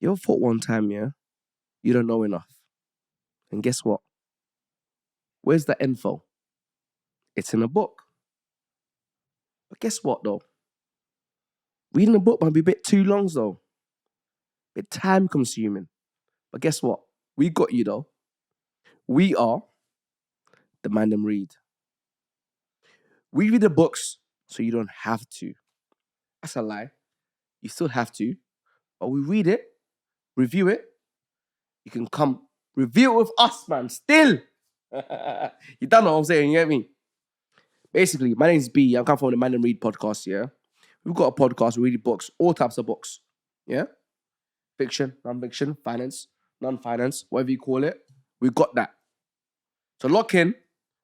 You ever thought one time, yeah, you don't know enough? And guess what? Where's the info? It's in a book. But guess what, though? Reading a book might be a bit too long, though. A bit time consuming. But guess what? We got you, though. We are the Mandem Read. We read the books so you don't have to. That's a lie. You still have to. But we read it, review it. You can come review it with us, man. Still. You don't know what I'm saying, you get me? Basically, my name's B. I'm coming from the Mandem Read podcast, yeah? We've got a podcast, we read books, all types of books, yeah? Fiction, non-fiction, finance, non-finance, whatever you call it. We've got that. So lock in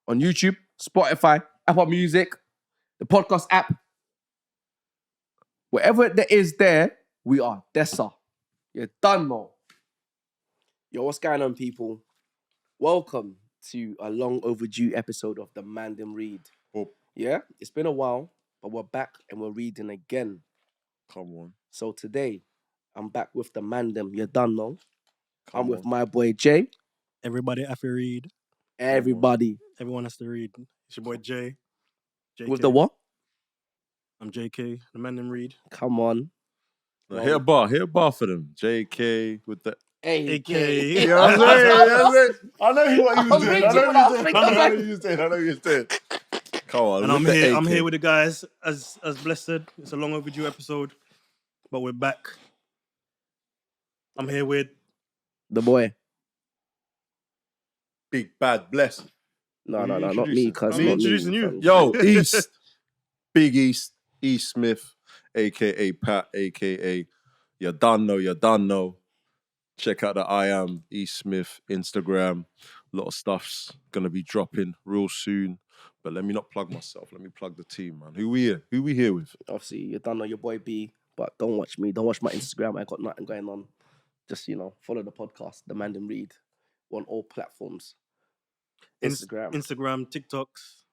on YouTube, Spotify, Apple Music, the podcast app. Wherever there is there, we are. Dessa. You're done, mo. Yo, what's going on, people? Welcome to a long overdue episode of the Mandem Read. Oh. Yeah, it's been a while, but we're back and we're reading again. Come on. So today, I'm back with the Mandem. You done know. I'm with on. my boy Jay. Everybody have to read. Everybody. Everyone has to read. It's your boy Jay. JK. With the what? I'm JK, the Mandem Read. Come on. Now, hit a bar for them. JK with the AK. You know what I'm saying? I know what you was doing. I know you was doing. Come on. And I'm here with the guys as blessed. It's a long overdue episode, but we're back. I'm here with The boy. Big Bad Bless. No, not me, cuz. I'm introducing you. Yo, East. Big East. East Smith, a.k.a. Pat, a.k.a. You done know. Check out the I Am East Smith Instagram. A lot of stuff's going to be dropping real soon. But let me not plug myself. Let me plug the team, man. Who we here with? Obviously, you don't know your boy B, but don't watch me. Don't watch my Instagram. I got nothing going on. Just, follow the podcast, The Mandem Read, on all platforms. Instagram. Instagram, TikToks.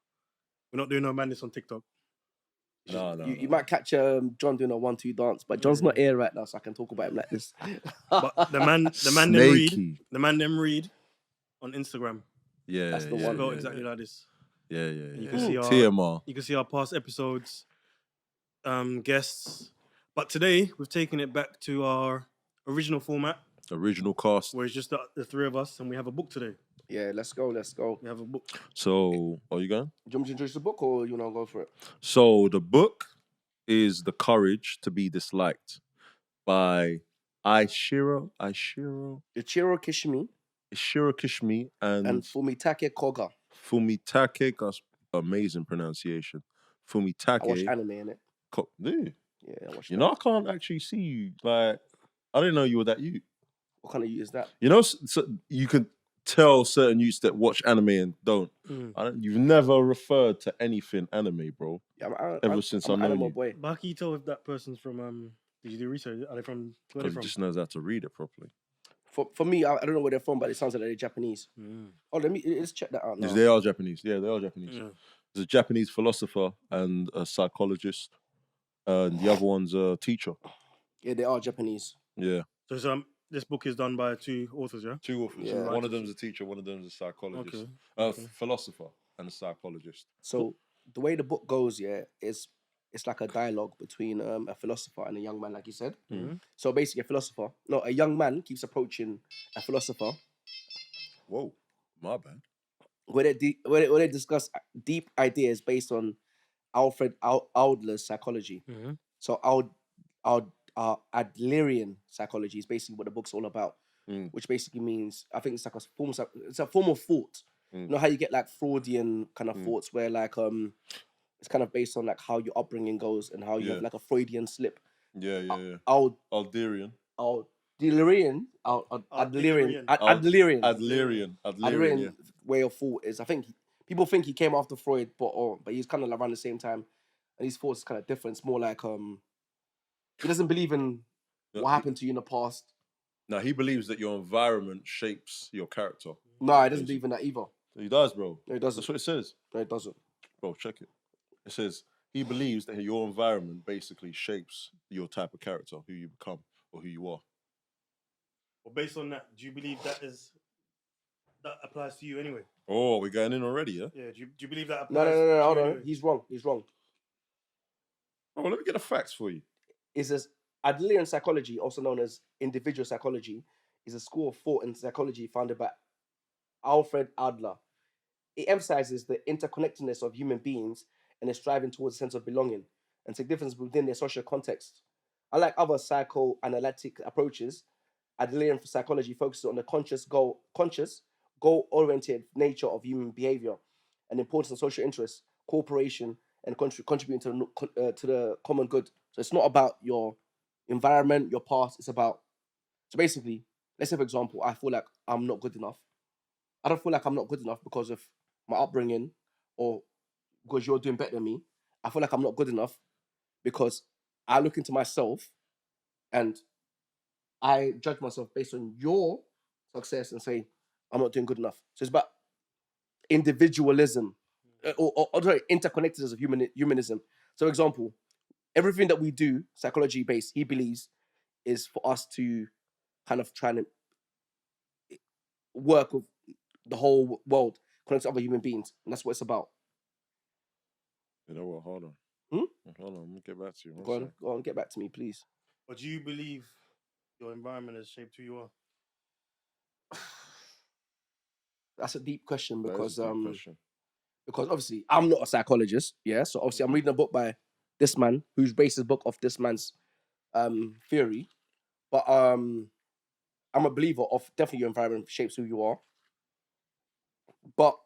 We're not doing no madness on TikTok. No. You might catch John doing a 1-2 dance, but John's not here right now, so I can talk about him like this. But the Mandem Read on Instagram. Yeah, that's the one. Spelled exactly like this. Yeah. You can see TMR. You can see our past episodes, guests. But today we've taken it back to our original format. Original cast. Where it's just the three of us, and we have a book today. Yeah, let's go. We have a book. So, are you going? Do you want me to introduce the book, or you want to go for it? So, the book is The Courage to be Disliked by Ichiro Kishimi and Fumitake Koga. Fumitake, that's amazing pronunciation. Fumitake. I watch anime in it. Yeah, I watch. I can't actually see you. Like, I didn't know you were that you. What kind of you is that? So you can tell certain youths that watch anime and don't. You've never referred to anything anime, bro. Yeah, ever since I know you. Boy. But how can you tell if that person's from? Did you do research? Are they from? Where are they from? Just knows how to read it properly. For me, I don't know where they're from, but it sounds like they're Japanese. Oh, let's check that out now. They are Japanese. Yeah, they are Japanese. Yeah. There's a Japanese philosopher and a psychologist, and the other one's a teacher. Yeah, they are Japanese. Yeah. So this book is done by two authors, yeah? Two authors. Yeah. One of them's a teacher, one of them's a psychologist. Okay. Philosopher and a psychologist. So the way the book goes, it's like a dialogue between a philosopher and a young man, like you said. Mm-hmm. So basically, a young man keeps approaching a philosopher. Whoa, my bad. Where they discuss deep ideas based on Alfred Adler's psychology. Mm-hmm. So Adlerian psychology is basically what the book's all about, which basically means, I think it's like a form of thought. You know how you get like Freudian kind of thoughts where like it's kind of based on like how your upbringing goes and how you have like a Freudian slip. Yeah. Adlerian way of thought is, I think people think he came after Freud, but he's kind of like around the same time, and his thoughts is kind of different. It's more like he doesn't believe in what happened to you in the past. No, he believes that your environment shapes your character. No, he doesn't believe in that either. He does, bro. No, he doesn't. That's what it says. No, it doesn't. Bro, check it. It says he believes that your environment basically shapes your type of character, who you become or who you are. Well, based on that, do you believe that applies to you anyway? Oh, we're going in already, yeah? Yeah. Do you believe that No, applies? no, no, no. to Hold you on. anyway? He's wrong. He's wrong. Oh, well, let me get the facts for you. Is this Adlerian psychology, also known as individual psychology, is a school of thought in psychology founded by Alfred Adler. It emphasizes the interconnectedness of human beings and is striving towards a sense of belonging and significance within their social context. Unlike other psychoanalytic approaches, Adlerian psychology focuses on the goal-oriented nature of human behavior and importance of social interests, cooperation, and contributing to the common good. So it's not about your environment, your past. It's about, so basically, let's say for example, I feel like I'm not good enough. I don't feel like I'm not good enough because of my upbringing or because you're doing better than me. I feel like I'm not good enough because I look into myself and I judge myself based on your success and say I'm not doing good enough. So it's about individualism or sorry, interconnectedness of humanism. So, example, everything that we do, psychology based, he believes, is for us to kind of try to work with the whole world, connect to other human beings, and that's what it's about. You know what? Hold on. Hold on. Let me get back to you. Go on, get back to me, please. Or do you believe your environment has shaped who you are? That's a deep question That because is a deep question. because obviously I'm not a psychologist, yeah. So obviously I'm reading a book by this man who's based his book off this man's theory, but I'm a believer of definitely your environment shapes who you are. But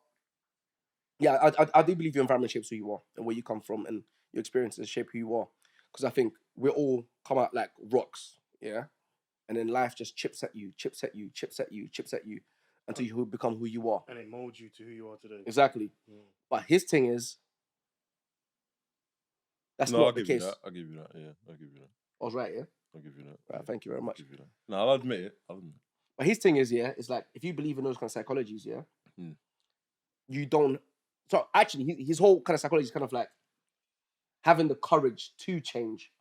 yeah, I do believe your environment shapes who you are and where you come from and your experiences shape who you are. Because I think we all come out like rocks, yeah, and then life just chips at you, chips at you, chips at you, chips at you, until you become who you are. And it molds you to who you are today. Exactly. But his thing is that's No, not I'll the give you case. that. I'll give you that. Yeah, I'll give you that. I was right, yeah. I'll give you that. Right, Yeah, thank you very much. I'll give you that. No, I'll admit it. I'll admit it. But his thing is, yeah, it's like if you believe in those kind of psychologies, yeah, you don't. So actually, his whole kind of psychology is kind of like having the courage to change.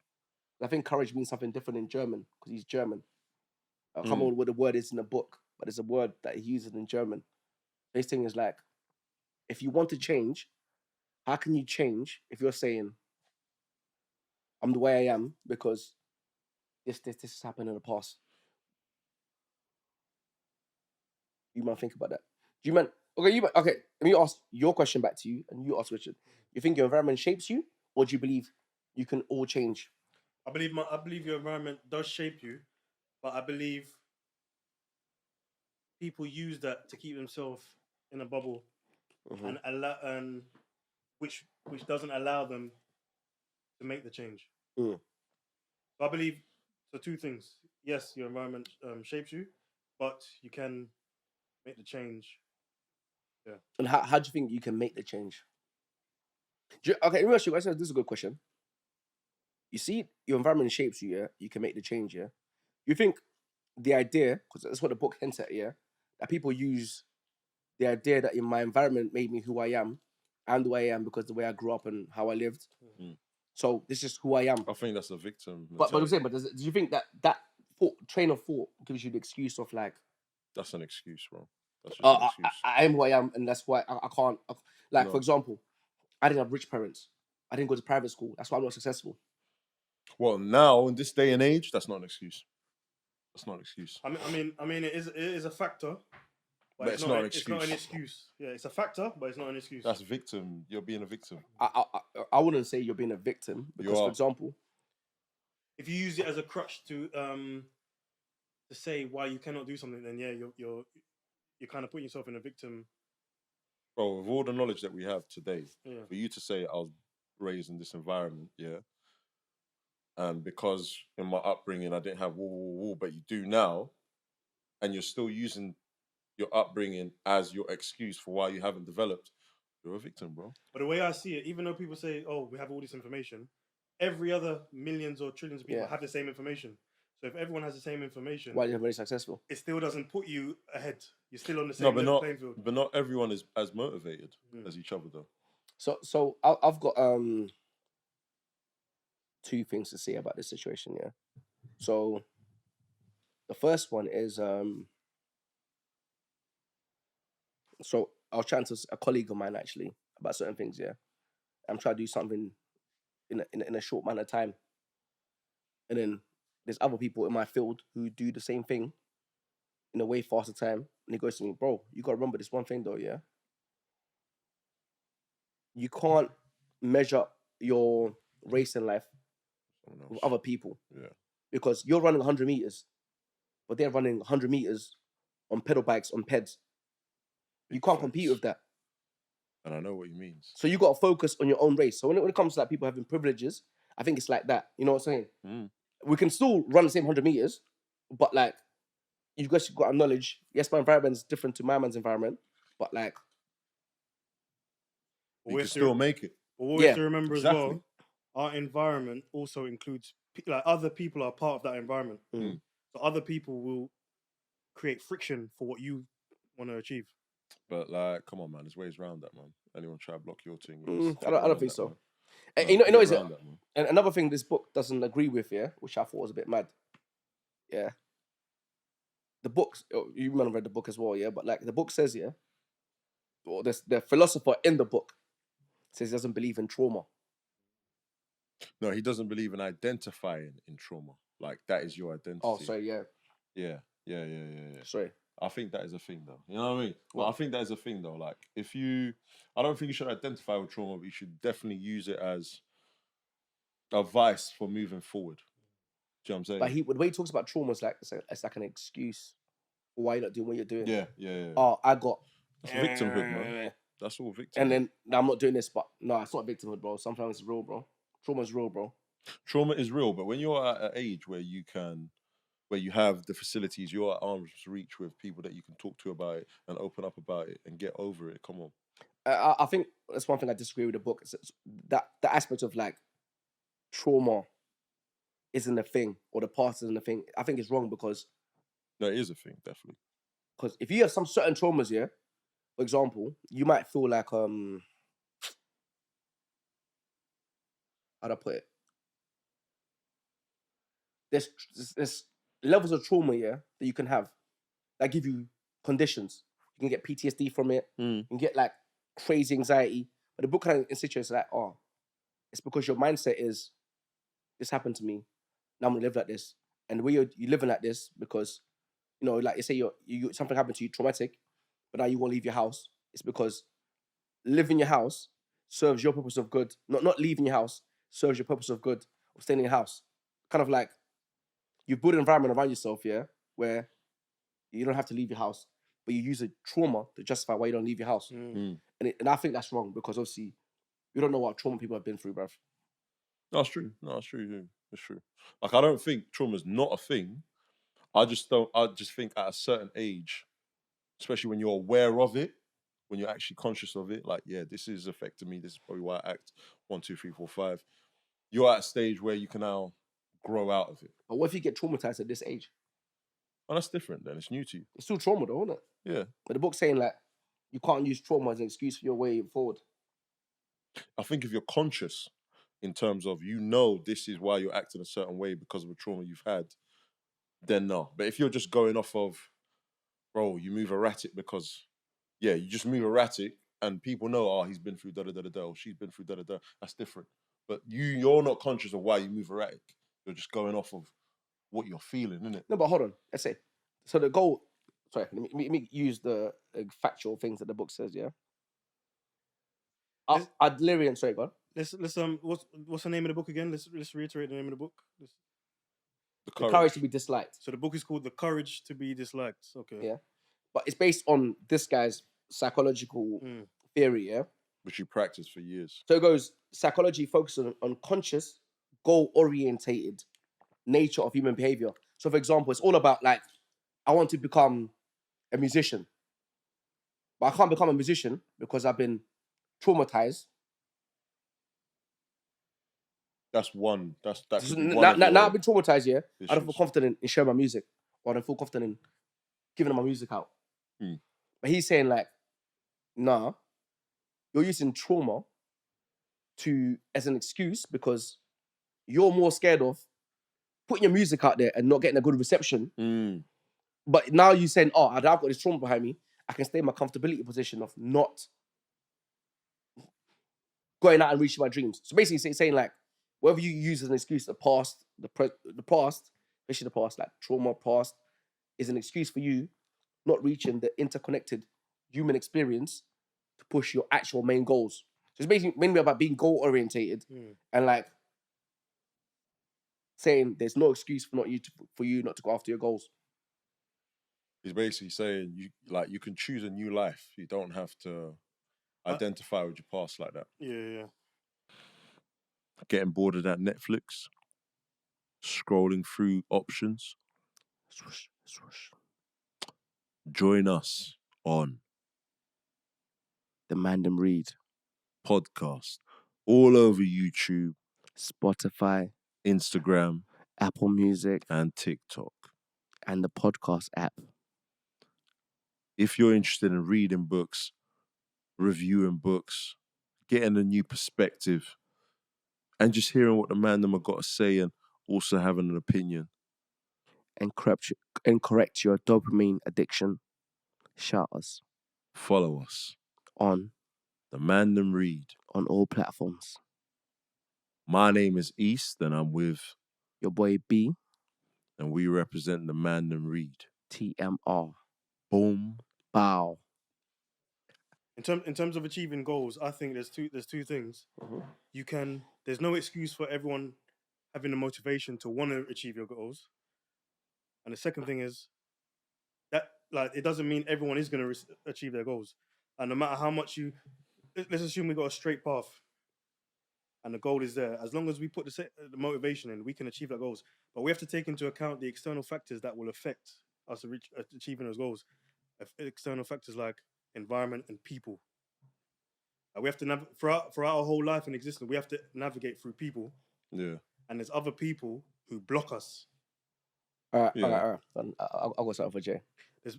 I think courage means something different in German because he's German. I can't remember what the word is in the book, but it's a word that he uses in German. His thing is like, if you want to change, how can you change if you're saying, I'm the way I am because this has happened in the past? You might think about that. Do you man? Okay. Let me ask your question back to you, and you ask Richard. You think your environment shapes you, or do you believe you can all change? I believe your environment does shape you, but I believe people use that to keep themselves in a bubble and allow which doesn't allow them to make the change. So I believe so. Two things: yes, your environment shapes you, but you can make the change. Yeah. And how do you think you can make the change? Okay, let me ask you. This is a good question. You see, your environment shapes you. Yeah, you can make the change. Yeah, you think the idea, because that's what the book hints at. Yeah, that people use the idea that in my environment made me who I am, and the way I am because the way I grew up and how I lived. So this is who I am. I think that's a victim. But I'm saying, do you think that train of thought gives you the excuse of like, that's an excuse, bro. That's just an excuse. I am who I am, and that's why I can't. Like, No. for example, I didn't have rich parents. I didn't go to private school. That's why I'm not successful. Well, now in this day and age, that's not an excuse. That's not an excuse. I mean, it is a factor, But it's not an It's not an excuse. excuse. Yeah, it's a factor, but it's not an excuse. That's victim. You're being a victim. I wouldn't say you're being a victim because, for example, if you use it as a crutch to say why you cannot do something, then yeah, you're kind of putting yourself in a victim. Bro, with all the knowledge that we have today, for you to say I was raised in this environment, yeah, and because in my upbringing I didn't have but you do now, and you're still using your upbringing as your excuse for why you haven't developed, you're a victim, bro. But the way I see it, even though people say, "Oh, we have all this information," every other millions or trillions of people have the same information. So if everyone has the same information, why are you very successful? It still doesn't put you ahead. You're still on the same level playing field. But not everyone is as motivated as each other, though. So I've got two things to say about this situation. Yeah. So The first one is so I was chatting to a colleague of mine actually about certain things. Yeah, I'm trying to do something in a short amount of time, and then there's other people in my field who do the same thing in a way faster time. And he goes to me, bro, you gotta remember this one thing though, yeah. You can't measure your race in life with other people. Yeah. Because you're running 100 meters, but they're running 100 meters on pedal bikes, on peds. You can't compete with that. And I know what he means. So you got to focus on your own race. So when it comes to like people having privileges, I think it's like that. You know what I'm saying? We can still run the same 100 meters, but like, you guys got to acknowledge, yes, my environment is different to my man's environment, but like, you can still make it. But what we have to remember as well, our environment also includes, like, other people are part of that environment. So other people will create friction for what you want to achieve. But like, come on, man, there's ways around that, man. Anyone try to block your thing? I don't think so. Man. You know, is it? And another thing this book doesn't agree with, yeah, which I thought was a bit mad. Yeah. The books, you might have read the book as well, yeah, but like the book says, yeah, or the philosopher in the book says he doesn't believe in trauma. No, he doesn't believe in identifying in trauma. Like, that is your identity. Oh, sorry, yeah. Yeah. Sorry. I think that is a thing, though. You know what I mean? Well, I think that is a thing, though. Like, I don't think you should identify with trauma, but you should definitely use it as advice for moving forward. Do you know what I'm saying? But the way he talks about trauma is like, it's like an excuse for why you're not doing what you're doing. Yeah. Oh, I got... That's victimhood, man. That's all victimhood. And then, I'm not doing this, but no, it's not victimhood, bro. Sometimes it's real, bro. Trauma is real, bro. Trauma is real, but when you're at an age where you have the facilities, you're at arm's reach with people that you can talk to about it and open up about it and get over it. Come on. I think that's one thing I disagree with the book. It's that the aspect of like trauma isn't a thing, or the past isn't a thing. I think it's wrong because... No, it is a thing, definitely. Because if you have some certain traumas, yeah, for example, you might feel like, how'd I put it? There's levels of trauma, yeah, that you can have that give you conditions. You can get PTSD from it. You can get like crazy anxiety. But the book kind of institutes like, oh, it's because your mindset is, this happened to me, now I'm gonna live like this. And the way you're living like this because, you know, like you say you something happened to you, traumatic, but now you won't leave your house. It's because living your house serves your purpose of good. Not leaving your house serves your purpose of good of staying in your house. Kind of like you build an environment around yourself, yeah, where you don't have to leave your house, but you use a trauma to justify why you don't leave your house. And I think that's wrong because obviously you don't know what trauma people have been through, bruv. No, it's true. It's true. Like, I don't think trauma's not a thing. I just think at a certain age, especially when you're aware of it, when you're actually conscious of it, like, yeah, this is affecting me. This is probably why I act 1, 2, 3, 4, 5. You're at a stage where you can now grow out of it. But what if you get traumatized at this age? Well, that's different then. It's new to you. It's still trauma though, isn't it? Yeah. But the book's saying like, you can't use trauma as an excuse for your way forward. I think if you're conscious in terms of, you know, this is why you're acting a certain way because of a trauma you've had, then no. But if you're just going off of, bro, you move erratic because, yeah, you just move erratic and people know, oh, he's been through da-da-da-da-da, or she's been through da-da-da, that's different. But you're not conscious of why you move erratic. You're just going off of what you're feeling, innit? No, but hold on. Let's say, so the goal, sorry, let me use the factual things that the book says, yeah? Adlerian, sorry, God. Let's what's the name of the book again? Let's reiterate the name of the book. The Courage to be Disliked. So the book is called The Courage to be Disliked. Okay. Yeah. But it's based on this guy's psychological theory, yeah? Which he practiced for years. So it goes, psychology focuses on conscious, goal-orientated nature of human behavior. So for example, it's all about like, I want to become a musician. But I can't become a musician because I've been traumatized. That's one. Now I've been traumatized, yeah? I don't feel confident in sharing my music. Or I don't feel confident in giving my music out. But he's saying like, nah, you're using trauma as an excuse because you're more scared of putting your music out there and not getting a good reception. But now you're saying, oh, I've got this trauma behind me. I can stay in my comfortability position of not going out and reaching my dreams. So basically, saying like, whatever you use as an excuse, the past, the past, especially the past, like trauma past, is an excuse for you not reaching the interconnected human experience to push your actual main goals. So it's basically mainly about being goal orientated and like saying there's no excuse for you not to go after your goals. He's basically saying you can choose a new life. You don't have to identify with your past like that. Yeah. Getting bored of that Netflix, scrolling through options. Swoosh, swoosh. Join us on The Mandem Read podcast all over YouTube, Spotify, Instagram, Apple Music, and TikTok. And the podcast app. If you're interested in reading books, reviewing books, getting a new perspective, and just hearing what the Mandem have got to say and also having an opinion. And correct your dopamine addiction. Shout us. Follow us. On The Mandem Read. On all platforms. My name is East and I'm with your boy B. And we represent the Mandem Read. TMR. Boom. Bow. In terms of achieving goals, I think there's two things. There's no excuse for everyone having the motivation to want to achieve your goals. And the second thing is that it doesn't mean everyone is going to achieve their goals. And no matter how much let's assume we got a straight path and the goal is there. As long as we put the motivation in, we can achieve our goals. But we have to take into account the external factors that will affect us achieving those goals. External factors like environment and people. We have to throughout our whole life and existence, we have to navigate through people. Yeah. And there's other people who block us. All right. I'll go something for Jay.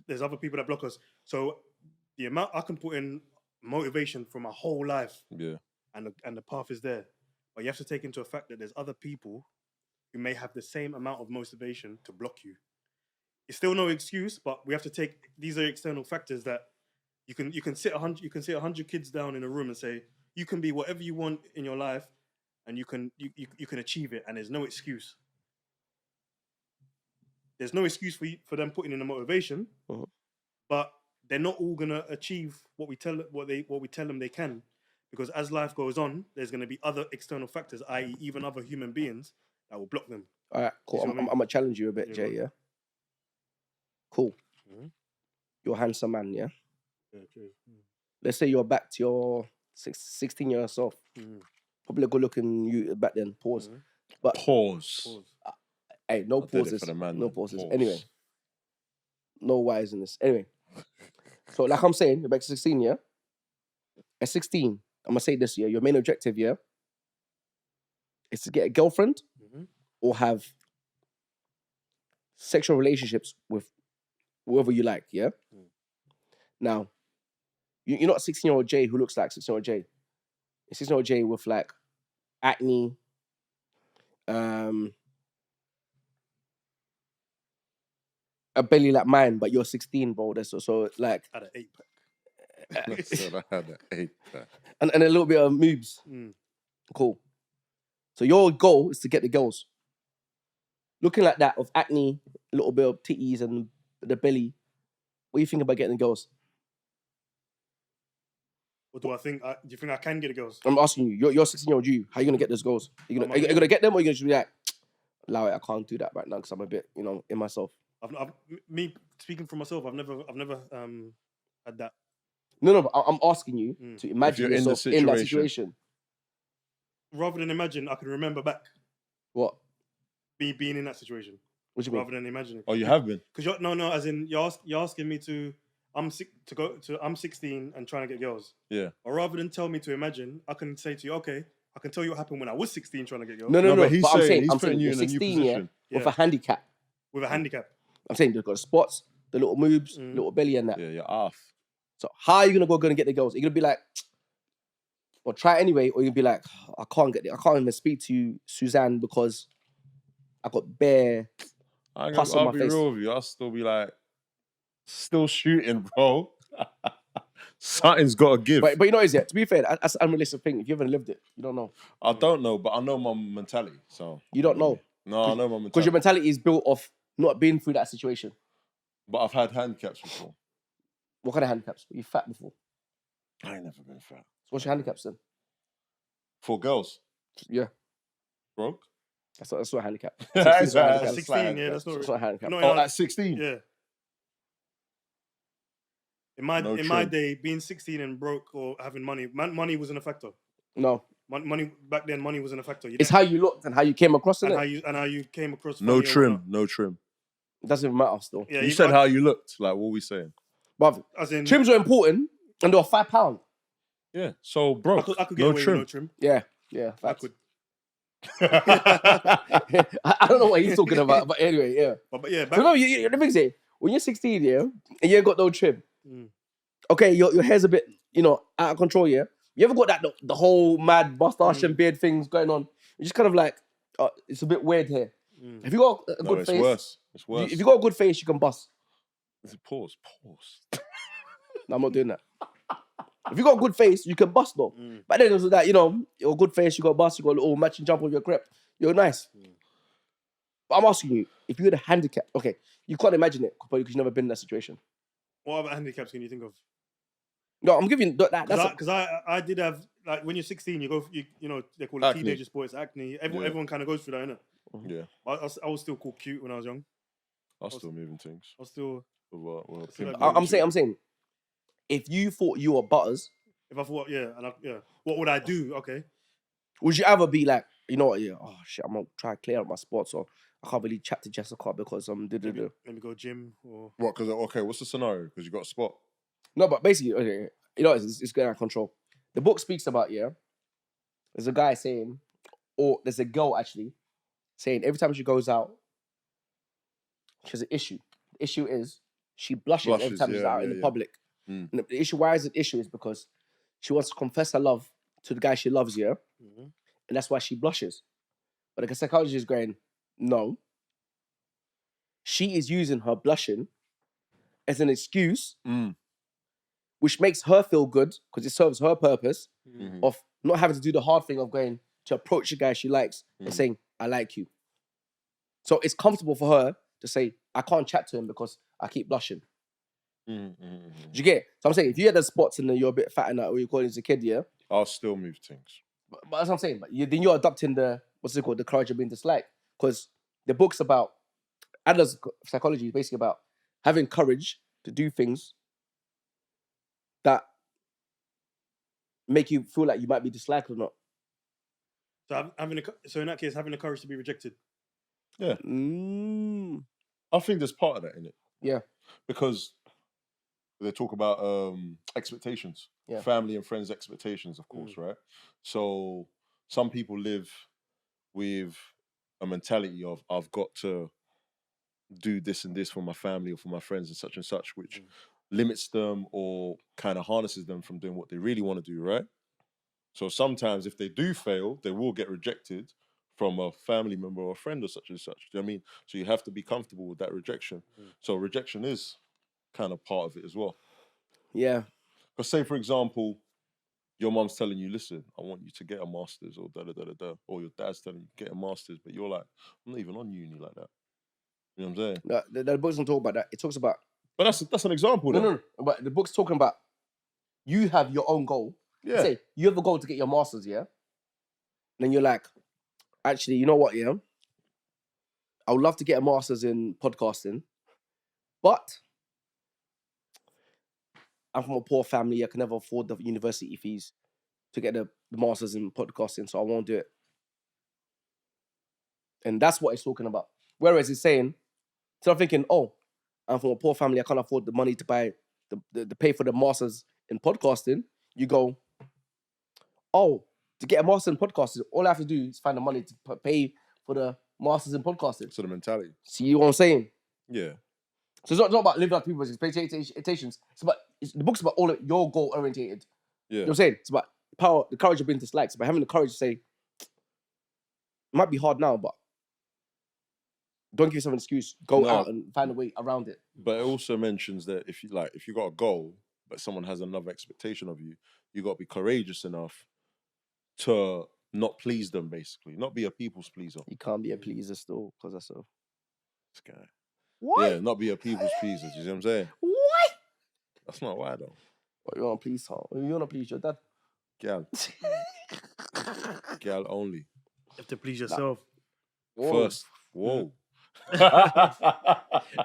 There's other people that block us. So the amount I can put in motivation for my whole life, and the path is there. But you have to take into effect that there's other people who may have the same amount of motivation to block you. It's still no excuse, but we have to take these are external factors that you can sit 100 kids down in a room and say you can be whatever you want in your life, and you can achieve it, and there's no excuse. There's no excuse for them putting in the motivation, but they're not all gonna achieve what we tell them they can, because as life goes on, there's gonna be other external factors, i.e., even other human beings that will block them. All right, cool. I'm gonna challenge you a bit, Jay. Yeah. Cool. Mm-hmm. You're a handsome man, yeah. Yeah, true. Let's say you're back to your 16-year-old self. Probably a good-looking you back then. Pause. But pause. Hey, no pauses. No pauses. Anyway, no whys in this. Anyway, so like I'm saying, you're back to 16, yeah. At 16, I'm gonna say this, yeah. Your main objective, yeah, is to get a girlfriend or have sexual relationships with whoever you like, yeah. Now, you're not 16-year-old Jay who looks like 16-year-old Jay. You're 16-year-old Jay with like acne, a belly like mine, but you're 16, bro. That's so like. I had an 8-pack. I had an 8-pack. And a little bit of moves. Cool. So your goal is to get the girls. Looking like that, of acne, a little bit of titties and the belly. What do you think about getting the girls? What do I think? Do you think I can get the girls? I'm asking you. You're 16-year-old you. How are you going to get those girls? Are you going to get them, or are you going to be like, allow it, I can't do that right now because I'm a bit, in myself. Me speaking for myself, I've never had that. No, but I'm asking you to imagine yourself in that situation. Rather than imagine, I can remember back. What? Me being in that situation. What do you mean? Rather than imagining. Oh, you have been? Because no, as in you're asking me to. I'm 16 and trying to get girls. Yeah. Or rather than tell me to imagine, I can say to you, okay, I can tell you what happened when I was 16 trying to get girls. No. But I'm saying you you're 16, yeah, with a handicap. With a handicap. I'm saying you've got the spots, the little moves, little belly and that. Yeah, you're off. So how are you gonna get the girls? Are you gonna be like, well, try it anyway, or you'll be like, I can't even speak to you, Suzanne, because I got bare pus on I'll my be face. real with you. I'll still be like, still shooting, bro. Something's got to give. But you know what it is, yeah? To be fair, that's an unrealistic thing. If you haven't lived it, you don't know. I don't know, but I know my mentality. So You don't know. No, I know my Because your mentality. mentality is built off not being through that situation. But I've had handicaps before. What kind of handicaps? Were you fat before? I ain't never been fat. So what's your handicaps then? For girls, Yeah, broke. that's not a handicap. That's 16's not a handicap. 16, yeah, that's not. That's not a handicap. No, Oh, at 16. yeah. In No my trim. day, being 16 and broke or having money, money wasn't a factor. No, Money back then, money wasn't a factor. it's how you looked and how you came across it. and how you came across. No funny or trim. whatnot. No trim. It doesn't even matter still. Yeah, You said how you looked. Like, what are we saying? But as in trims were important and they were £5. Yeah. So, broke. I could get no away trim. with no trim. Yeah. I Facts. could. I don't know what he's talking about, but anyway, yeah. But yeah, But no, the thing is, when you're 16, yeah, and you ain't got no trim, okay, your hair's a bit, out of control, yeah. You ever got that the whole mad mustache and beard things going on? You're just kind of like, it's a bit weird here. If you got a good it's face, worse. It's worse. if you got a good face, you can bust. Pause. No, I'm not doing that. If you got a good face, you can bust though. But then it was that, your good face, you got bust, you got a little matching jump with your crep. You're nice. But I'm asking you, if you had a handicap, okay, you can't imagine it because you've never been in that situation. What other handicaps can you think of? No, I'm giving that. Because I did have, like, when you're 16, you they call it Acne. teenager sports, acne. Everyone kind of goes through that, innit? Yeah. I was still called cute when I was young. I was still moving things. I was still. I'm saying, if you thought you were Butters, If I thought, what would I do? Okay. would you ever be like, you know what, oh shit, I'm gonna try to clear up my spots, or I can't really chat to Jessica because Let me go gym or What? Because what's the scenario? Because you got a spot. No, but basically, okay, it's getting out of control. The book speaks about, there's a guy saying, or there's a girl actually saying every time she goes out, she has an issue. The issue is she blushes every time she's out in the public. And the issue, why is it an issue, is because she wants to confess her love to the guy she loves, and that's why she blushes. But the psychologist is going, no. She is using her blushing as an excuse, which makes her feel good because it serves her purpose of not having to do the hard thing of going to approach the guy she likes and saying, I like you. So it's comfortable for her to say, I can't chat to him because I keep blushing. Do you get it? So I'm saying, if you had the spots and then you're a bit fat and that, or you're calling as a kid, I'll still move things. But that's what I'm saying. But then you're adopting the courage of being disliked. Because the book's about, Adler's psychology is basically about having courage to do things that make you feel like you might be disliked or not. So in that case, having the courage to be rejected. Yeah. I think there's part of that in it. Yeah. Because they talk about expectations. Yeah. Family and friends' expectations, of course, right? So some people live with a mentality of, I've got to do this and this for my family or for my friends and such, which limits them or kind of harnesses them from doing what they really want to do, right? So sometimes if they do fail, they will get rejected from a family member or a friend or such and such. Do you know what I mean? So you have to be comfortable with that rejection. So rejection is kind of part of it as well. Yeah. Because say, for example, your mom's telling you, listen, I want you to get a master's or da-da-da-da-da. Or your dad's telling you, get a master's, but you're like, I'm not even on uni like that. You know what I'm saying? The book doesn't talk about that. It talks about... But that's an example, then. No. But the book's talking about you have your own goal. Yeah. Say, you have a goal to get your master's, And then you're like, actually, you know what, I would love to get a master's in podcasting, but I'm from a poor family. I can never afford the university fees to get the master's in podcasting, so I won't do it. And that's what it's talking about. Whereas it's saying, so I'm thinking, I'm from a poor family. I can't afford the money to buy the pay for the masters in podcasting. You go, to get a master in podcasting, all I have to do is find the money to pay for the masters in podcasting. So the mentality. See what I'm saying? Yeah. So it's not about living up to people's expectations. The book's about all of your goal orientated. Yeah. You know what I'm saying? It's about power, the courage of being disliked. It's about having the courage to say, it might be hard now, but Don't give yourself an excuse. Go No. out and find a way around it. But it also mentions that if you got a goal, but someone has another expectation of you, you got to be courageous enough to not please them, basically, not be a people's pleaser. You can't be a pleaser still, because that's a... This guy. What? Yeah, not be a people's pleaser. Do you see what I'm saying? What? That's not why though. What, you want to please her? You want to please your dad? Gal. Gal only. You have to please yourself. First. Whoa.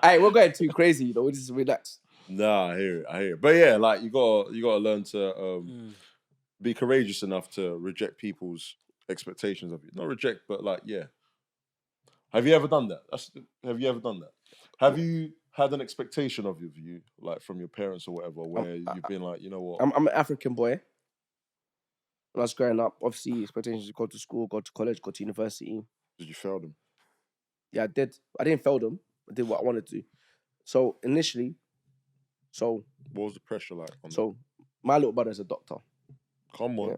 Hey, we're going too crazy, we just relax. Nah, I hear it. But yeah, like you gotta learn to be courageous enough to reject people's expectations of you. Not reject, but like, yeah. Have you ever done that? Have you ever done that? Have you had an expectation of you, like from your parents or whatever, where you've been like, you know what? I'm an African boy. When I was growing up, obviously expectations to go to school, go to college, go to university. Did you fail them? Yeah, I did. I didn't fail them. I did what I wanted to. So initially, what was the pressure like on so my little brother's a doctor. that? Come on. Yeah.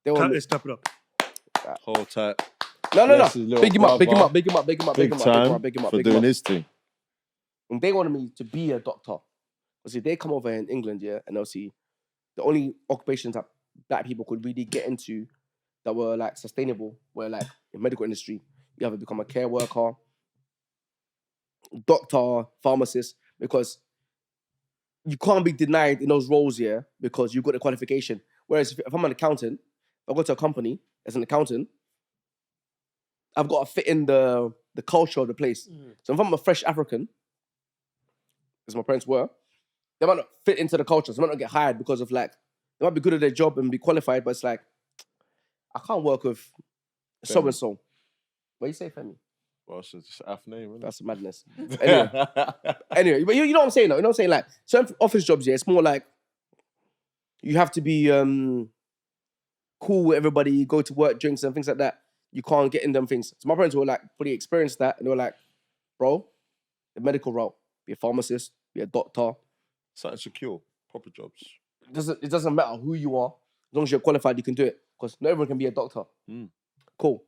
They were Let's step it up. Hold tight. no. Bless his little Big him up. Big time for doing his thing. And they wanted me to be a doctor. See, they come over here in England, yeah, and they'll see the only occupations that black people could really get into that were like sustainable were like in medical industry. You either become a care worker, doctor, pharmacist, because you can't be denied in those roles here because you've got the qualification. Whereas if I'm an accountant, if I go to a company as an accountant, I've got to fit in the culture of the place. So if I'm a fresh African, as my parents were, they might not fit into the culture. So they might not get hired because of like, they might be good at their job and be qualified, but it's like, I can't work with so-and-so. What do you say, Femi? Well, it's just an F name, isn't it? That's madness. Anyway, but you know what I'm saying though? You know what I'm saying? Like, certain office jobs, yeah, it's more like you have to be cool with everybody, go to work, drinks and things like that. You can't get in them things. So my parents were like fully experienced that, and they were like, bro, the medical route, be a pharmacist, be a doctor. Something secure, proper jobs. It doesn't matter who you are, as long as you're qualified, you can do it. Because not everyone can be a doctor. Cool.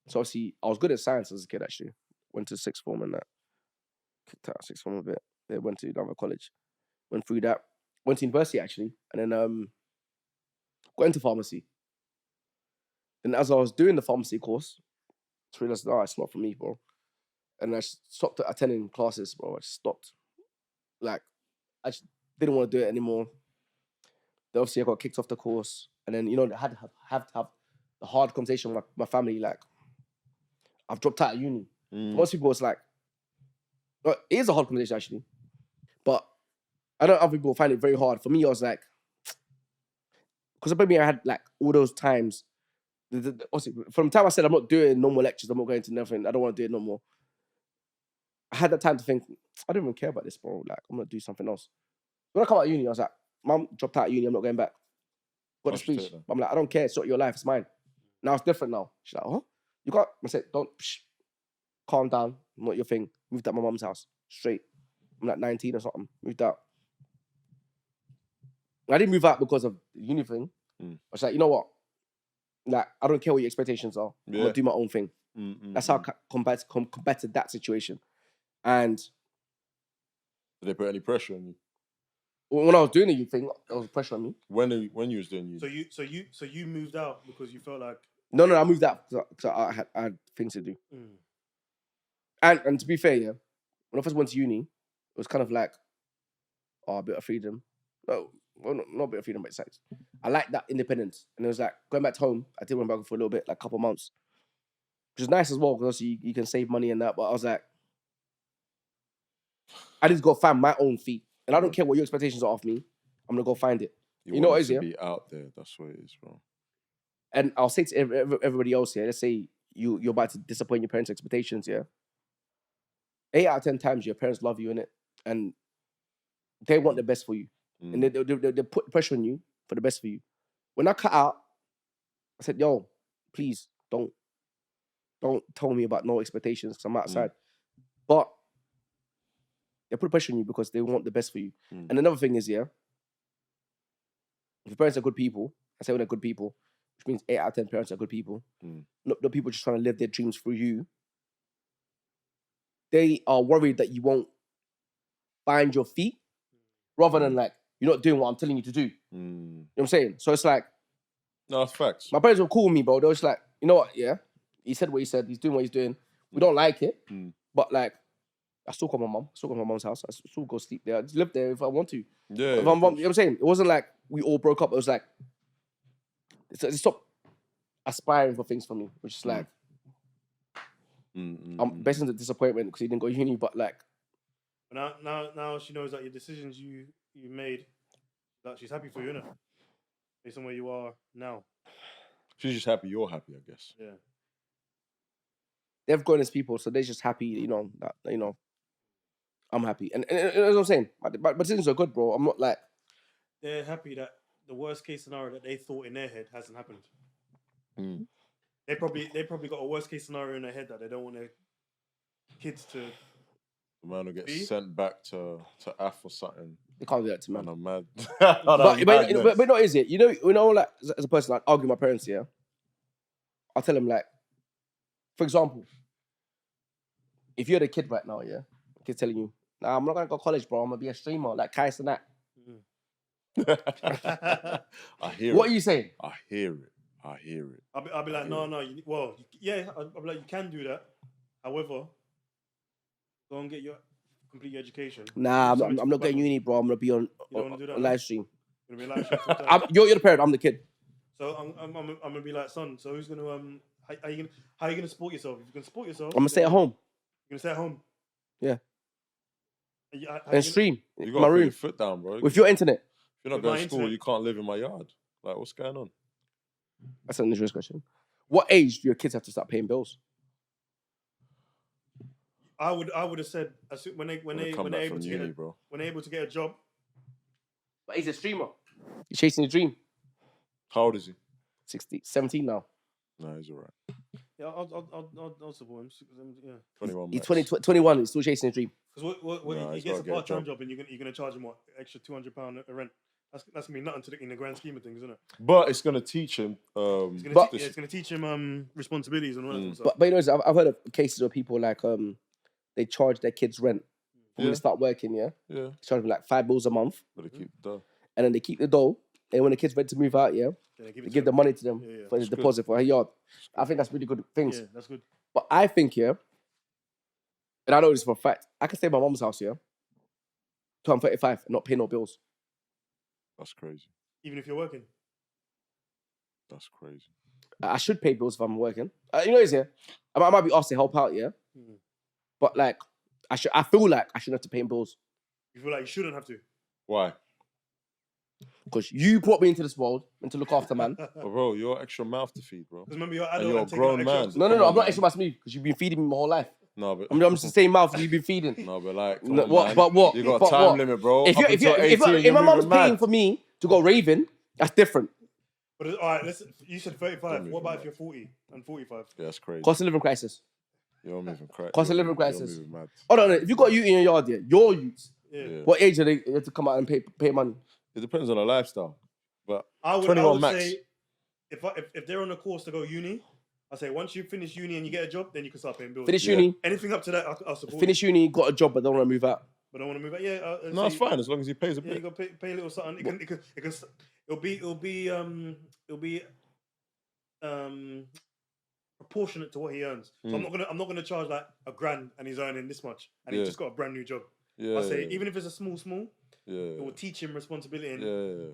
So obviously, I was good at science as a kid, actually. Went to sixth form and that. Kicked out of sixth form a bit. Then went to another college. Went through that. Went to university, actually. And then got into pharmacy. And as I was doing the pharmacy course, I realized, it's not for me, bro. And I stopped attending classes, bro. I just stopped. Like, I just didn't want to do it anymore. Then obviously, I got kicked off the course. And then, I had to have the hard conversation with my family, like, I've dropped out of uni. Most people was like, it is a hard conversation, actually. But I know other people find it very hard. For me, I was like, because maybe I had like all those times. From the time I said I'm not doing no more lectures, I'm not going to nothing, I don't want to do it no more. I had that time to think, I don't even care about this, bro. Like, I'm going to do something else. When I come out of uni, I was like, Mum, dropped out of uni, I'm not going back. Got the speech. I'm like, I don't care, it's not your life, it's mine. Now it's different now. She's like, oh, you got? I said, calm down, not your thing. Moved out my mum's house, straight. I'm like 19 or something, moved out. I didn't move out because of the uni thing. I was like, you know what? Like, I don't care what your expectations are. I'm going to do my own thing. That's how I combated that situation. And did they put any pressure on you? When I was doing the youth thing, there was pressure on me. When you was doing youth? So you moved out because you felt like... No, I moved out because I had things to do. And to be fair, yeah, when I first went to uni, it was kind of like, a bit of freedom. No, well, not a bit of freedom, but it's like, I like that independence. And it was like, going back home, I did went back for a little bit, like a couple of months. Which is nice as well, because you can save money and that, but I was like, I need to go find my own feet. And I don't care what your expectations are of me. I'm going to go find it. You know what it is, yeah? be out there. That's what it is, bro. And I'll say to everybody else here, let's say you're about to disappoint your parents' expectations, yeah? 8 out of 10 times your parents love you, innit? And they want the best for you. And they put pressure on you for the best for you. When I cut out, I said, yo, please don't tell me about no expectations because I'm outside. But they put pressure on you because they want the best for you. And another thing is, yeah, if your parents are good people, I say when they're good people, which means 8 out of 10 parents are good people. Not the people just trying to live their dreams through you. they are worried that you won't find your feet, rather than like you're not doing what I'm telling you to do. You know what I'm saying? So it's like, no, that's facts. my parents were cool with me, bro. They were just like, you know what? Yeah, he said what he said. He's doing what he's doing. We don't like it, but like, I still call my mom. I still go to my mom's house. I still go sleep there. I just live there if I want to. Yeah, If I'm, you know what I'm saying? It wasn't like we all broke up. It was like, it stopped aspiring for things for me, which is like, I'm based on the disappointment because he didn't go to uni, but like, now she knows that your decisions you made, that she's happy for you, innit? Based on where you are now. She's just happy you're happy, I guess. Yeah. they've grown as people, so they're just happy, you know, that, you know, I'm happy. And that's what I'm saying. My decisions are good, bro. I'm not like... They're happy that the worst case scenario that they thought in their head hasn't happened. They probably got a worst case scenario in their head that they don't want their kids to... The man will get sent back to Af or something. They can't do that to me. Man, I'm mad. but not is it? You know, like, as a person, like, argue with my parents, yeah? I'll tell them, like, for example, if you're the kid right now, yeah? The kid's telling you, nah, I'm not going to go to college, bro. I'm going to be a streamer, like Kais and that. I hear What it. are you saying? I hear it. I'll be like, no. I'll be like, you can do that. However, go and get complete your education. Nah, I'm not going uni, bro. I'm going to be on live stream. You're going to be live stream. You're the parent, I'm the kid. So I'm going to be like, son, so who's going to, how are you going to support yourself? If you can support yourself... I'm going to stay at home. You're going to stay at home? Yeah. And stream. You got to put your foot down, bro. With your internet. If you're not going to school, you can't live in my yard. Like, what's going on? That's an interesting question. What age do your kids have to start paying bills? I would have said when they're able to get a job. But he's a streamer. He's chasing his dream. How old is he? 17 now. No, he's all right. Yeah, I'll support him. Yeah. 21. He's 21. He's still chasing his dream. Because he gets a part-time job and you're gonna charge him what, extra £200 a rent. That's gonna be nothing in the grand scheme of things, isn't it? But it's gonna teach him. It's gonna teach him responsibilities and all that stuff. But you know, I've heard of cases where people like they charge their kids rent when they start working. Yeah. Yeah. Charge them like $5 a month. But they keep the dough. And then they keep the dough. And when the kids ready to move out, they give the money to them for the deposit for a yard. I think that's really good things. Yeah, that's good. But I think, and I know this for a fact, I can stay at my mom's house, till I'm 35 and not pay no bills. That's crazy. Even if you're working? That's crazy. I should pay bills if I'm working. You know, I might be asked to help out, But like, I feel like I shouldn't have to pay bills. You feel like you shouldn't have to? Why? Because you brought me into this world and to look after, man. Bro, you're extra mouth to feed, bro. Because remember, you're adult and you're a grown man. No, I'm not extra mouth to me because you've been feeding me my whole life. No, but I'm just the same mouth you've been feeding. No, but like, what? You got a time limit, bro. If my mom's paying for me to go raving, that's different. But all right, listen. You said 35. What about if you're 40 and 45? Yeah, that's crazy. Cost of living crisis. You're moving crazy. Cost of living crisis. Oh no, if you got you in your yard, your youths. Yeah. What age are they to come out and pay money? It depends on the lifestyle. But I would 21 max. say if they're on a course to go uni, I say once you finish uni and you get a job, then you can start paying bills. Finish uni. Anything up to that, I'll support. Finish uni, got a job, but don't want to move out. But don't want to move out. Yeah. No, it's fine as long as he pays a bit. Yeah, you got to pay a little something. It'll be proportionate to what he earns. So I'm not gonna charge like $1,000 and he's earning this much and he's just got a brand new job. Yeah. I say even if it's a small. It will teach him responsibility.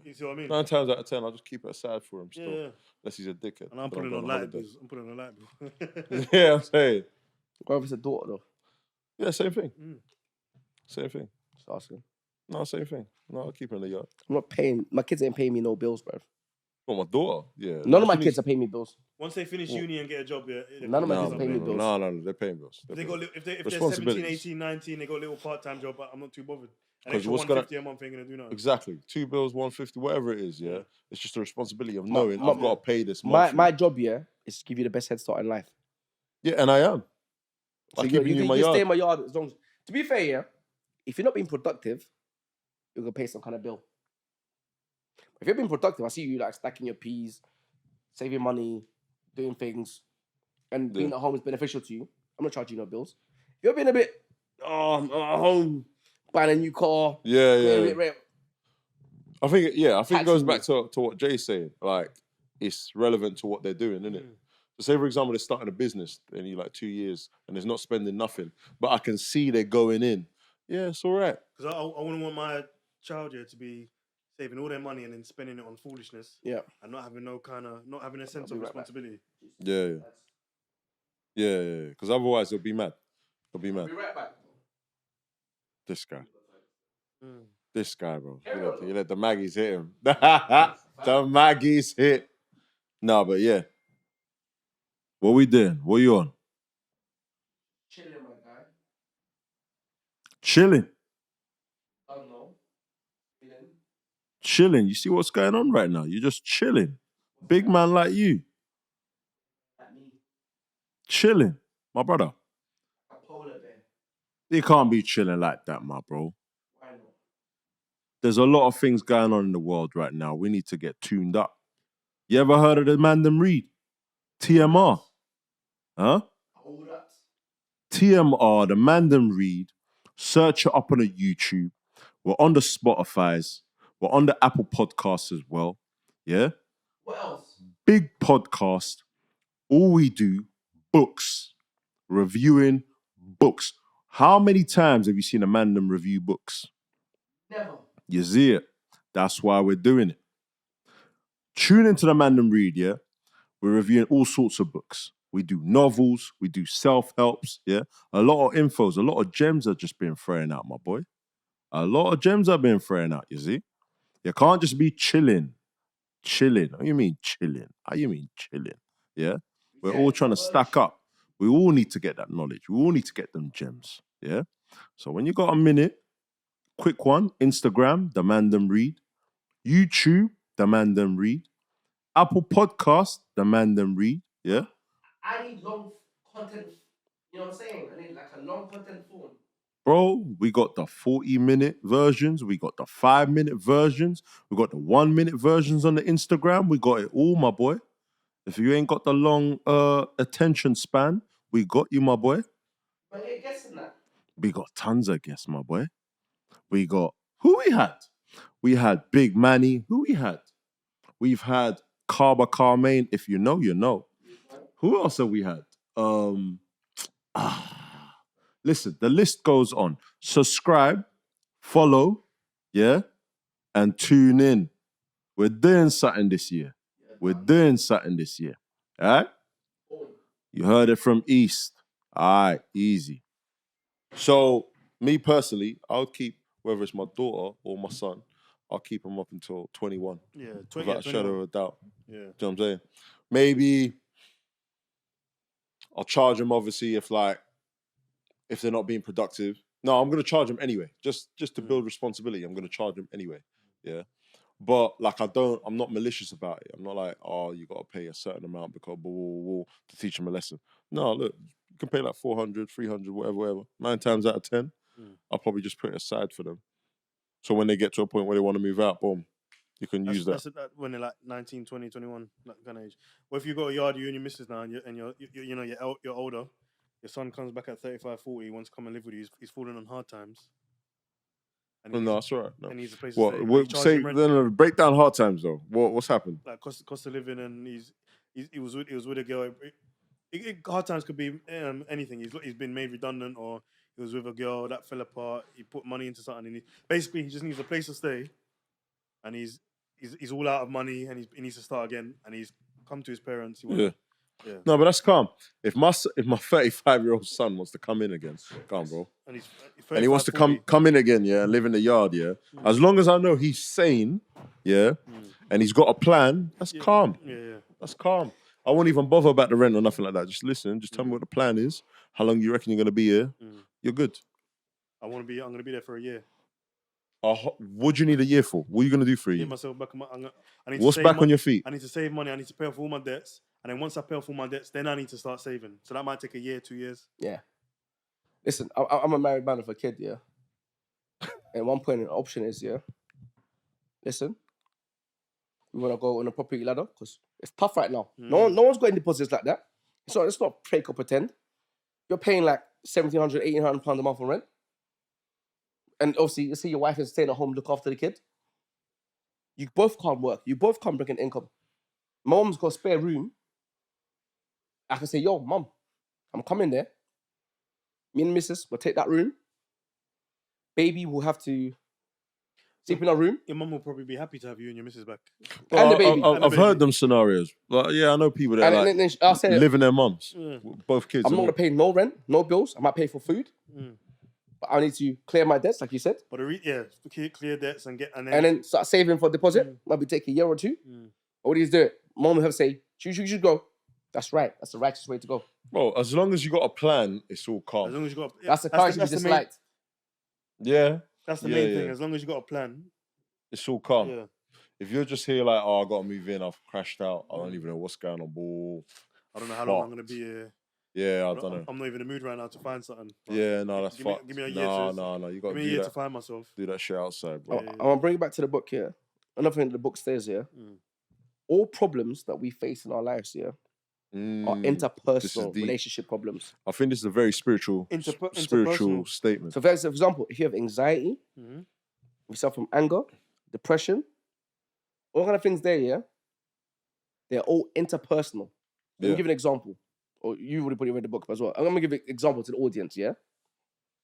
You see what I mean? 9 times out of 10, I'll just keep it aside for him still. Yeah. Unless he's a dickhead. And I'm putting on light bills. Yeah, I'm saying. What if it's a daughter though? Yeah, same thing. Same thing. Just asking. No, same thing. No, I'll keep it in the yard. I'm not paying. My kids ain't paying me no bills, bro. Well, my daughter, yeah. None of my kids are paying me bills. Once they finish uni and get a job, none of my kids are paying me bills. No, they're paying bills. If they're 17, 18, 19, they got a little part-time job, but I'm not too bothered. An extra $150 a month ain't gonna do nothing. Exactly. 2 bills, 150, whatever it is, yeah. It's just the responsibility of knowing I've got to pay this month. My job, is to give you the best head start in life. Yeah, and I am. So you stay in my yard as long as... To be fair, if you're not being productive, you're going to pay some kind of bill. If you're being productive, I see you like stacking your peas, saving money, doing things, and being at home is beneficial to you. I'm not charging you no bills. If you're being a bit Oh, I'm at home buying a new car. Yeah. Right. I think it Taxes goes me. back to what Jay's saying. Like, it's relevant to what they're doing, isn't it? So say, for example, they're starting a business, they need like 2 years, and they're not spending nothing, but I can see they're going in. Yeah, it's all right. Because I wouldn't want my child here to be saving all their money and then spending it on foolishness. Yeah. And not having not having a sense I'll of be right back. responsibility. Yeah. Because otherwise, they'll be mad. I'll be right back. This guy. Mm. This guy, bro. You let the Maggies hit him. The Maggies hit. No, but yeah. What we doing? What you on? Chilling, my guy. Chilling. I don't know. Chilling. You see what's going on right now? You're just chilling. Big man like you. Like me. Chilling. My brother. A polar bear. You can't be chilling like that, my bro. Why not? There's a lot of things going on in the world right now. We need to get tuned up. You ever heard of the Mandem Read? TMR. Huh? Hold up. TMR, the Mandem Read. Search it up on the YouTube. We're on the Spotify's. We're on the Apple Podcasts as well. Yeah? What else? Big podcast. All we do, books. Reviewing books. How many times have you seen a Mandem review books? Never. You see it. That's why we're doing it. Tune into the Mandem Read, yeah? We're reviewing all sorts of books. We do novels, we do self-helps, yeah? A lot of infos, a lot of gems are just being thrown out, my boy. A lot of gems are being thrown out, you see? You can't just be chilling. Chilling. What do you mean chilling? How you mean chilling? Yeah? We're all trying to stack up. We all need to get that knowledge. We all need to get them gems, yeah? So when you got a minute, quick one, Instagram, The Mandem Read. YouTube, The Mandem Read. Apple Podcast, The Mandem Read, yeah? I need long content. You know what I'm saying? I need like a long content form. Bro, we got the 40-minute versions. We got the 5-minute versions. We got the 1-minute versions on the Instagram. We got it all, my boy. If you ain't got the long attention span, we got you, my boy. But you're guessing that. We got tons of guests, my boy. We got, who we had? We had Big Manny. Who we had? We've had Kaba Carmaine. If you know, you know. Who else have we had? Listen, the list goes on. Subscribe, follow, yeah, and tune in. We're doing something this year. We're doing something this year. All right? You heard it from East. All right, easy. So, me personally, I'll keep, whether it's my daughter or my son, I'll keep them up until 21. Yeah, Without a shadow of a doubt. Yeah. Do you know what I'm saying? Maybe I'll charge them, obviously, if they're not being productive. No, I'm going to charge them anyway. Just to build responsibility, I'm going to charge them anyway. Yeah. But I'm not malicious about it. I'm not like, oh, you got to pay a certain amount because to teach them a lesson. No, look, you can pay like 400, 300, whatever. 9 times out of 10, I'll probably just put it aside for them. So when they get to a point where they want to move out, boom, you can use that. That's when they're like 19, 20, 21, that kind of age. Well, if you got a yard, you and your missus now, and you're older, your son comes back at 35, 40, he wants to come and live with you, he's falling on hard times. And no, that's all right. No. And he's a place to stay. What say? No, break down hard times though. What's happened? Like cost of living, and he was with a girl. Hard times could be anything. He's been made redundant, or he was with a girl that fell apart. He put money into something, and basically he just needs a place to stay, and he's all out of money, and he needs to start again, and he's come to his parents. Yeah. No, but that's calm. If my 35-year-old son wants to come in again, calm, bro. And he wants to come in again, yeah, and live in the yard, yeah. As long as I know he's sane, yeah, and he's got a plan, that's calm. Yeah. That's calm. I won't even bother about the rent or nothing like that. Just listen. Just tell me what the plan is. How long you reckon you're gonna be here? You're good. I'm gonna be there for a year. What do you need a year for? What are you gonna do for a year? Get myself back on What's back on your feet? I need to save money. I need to pay off all my debts. And then once I pay off all my debts, then I need to start saving. So that might take a year, 2 years. Yeah. Listen, I'm a married man with a kid, yeah. At one point, an option is, yeah. Listen, we want to go on a property ladder because it's tough right now. No one's got any deposits like that. It's not fake or pretend. You're paying like £1,700, £1,800 a month on rent. And obviously, you see your wife is staying at home, look after the kid. You both can't work. You both can't bring in income. My mom's got a spare room. I can say, yo, mom, I'm coming there. Me and missus will take that room. Baby will have to sleep in our room. Your mum will probably be happy to have you and your missus back. And the baby. I've heard them scenarios. Like, yeah, I know people that And I'll say, live in their mums. Both kids. I'm not going to pay no rent, no bills. I might pay for food. But I need to clear my debts, like you said. But clear debts and then start saving for deposit. Maybe take a year or two. What do you do? Mom will have to say, you should go. That's right. That's the righteous way to go. Well, as long as you got a plan, it's all calm. As long as you got. That's the courage you disliked. Yeah. That's the main thing. As long as you got a plan, it's all calm. Yeah. If you're just here like, oh, I got to move in, I've crashed out, I don't even know what's going on, ball. I don't know how long I'm going to be here. Yeah, I don't know. I'm not even in the mood right now to find something. Yeah, no, that's fucked. Give me a year. No. You got to do that. Give me a year to find myself. Do that shit outside, bro. I want to bring it back to the book here. Another thing the book says here. All problems that we face in our lives here are interpersonal relationship problems. I think this is a very spiritual statement. So, for example, if you have anxiety, you suffer from anger, depression, all kind of things there, yeah, they're all interpersonal. Let me give an example. Or you already put it in the book as well. I'm going to give an example to the audience, yeah?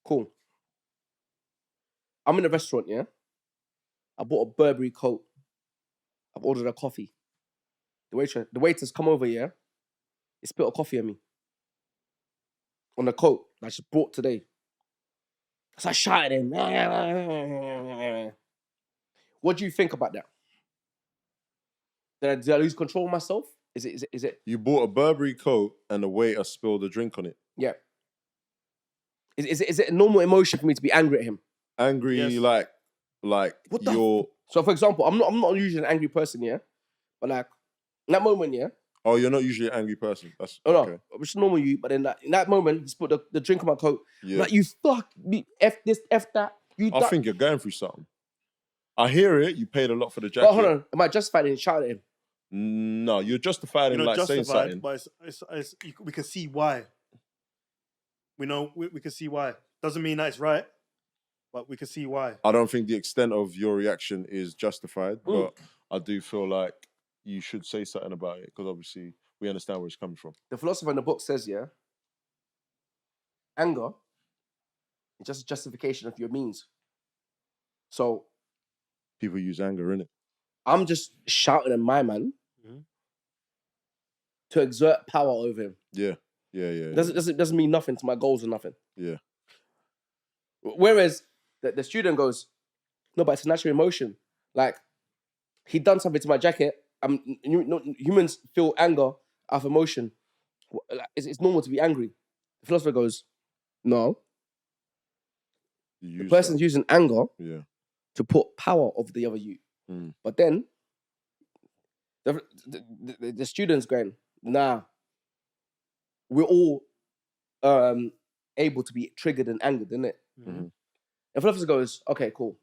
Cool. I'm in a restaurant, yeah? I bought a Burberry coat. I've ordered a coffee. The waiter's come over, yeah? He spilled a coffee on me. On the coat that I just bought today. So I shouted at him. What do you think about that? Did I lose control of myself? Is it? You bought a Burberry coat and the waiter spilled a drink on it. Yeah. Is it a normal emotion for me to be angry at him? Angry, yes. like what you're. So, for example, I'm not usually an angry person, yeah, but like in that moment, yeah. Oh, you're not usually an angry person. That's okay. No, I'm just normal you. But in that moment, he put the drink on my coat. Yeah. Like, you fuck me, f this, f that. I think you're going through something. I hear it. You paid a lot for the jacket. Oh, hold on. Am I justified in shouting at him? No, you're justified in like saying something. But we can see why. We know we can see why. Doesn't mean that it's right, but we can see why. I don't think the extent of your reaction is justified, but I do feel like you should say something about it because obviously we understand where it's coming from. The philosopher in the book says, yeah, anger is just a justification of your means. So people use anger, innit? I'm just shouting at my man to exert power over him. Yeah. Doesn't mean nothing to my goals or nothing. Yeah. Whereas the student goes, no, but it's a natural emotion. Like, he done something to my jacket. Humans feel anger out of emotion. It's normal to be angry. The philosopher goes, no. The person's using anger to put power over the other you. But then the student's going, nah. We're all able to be triggered and angered, isn't it? And philosopher goes, okay, cool.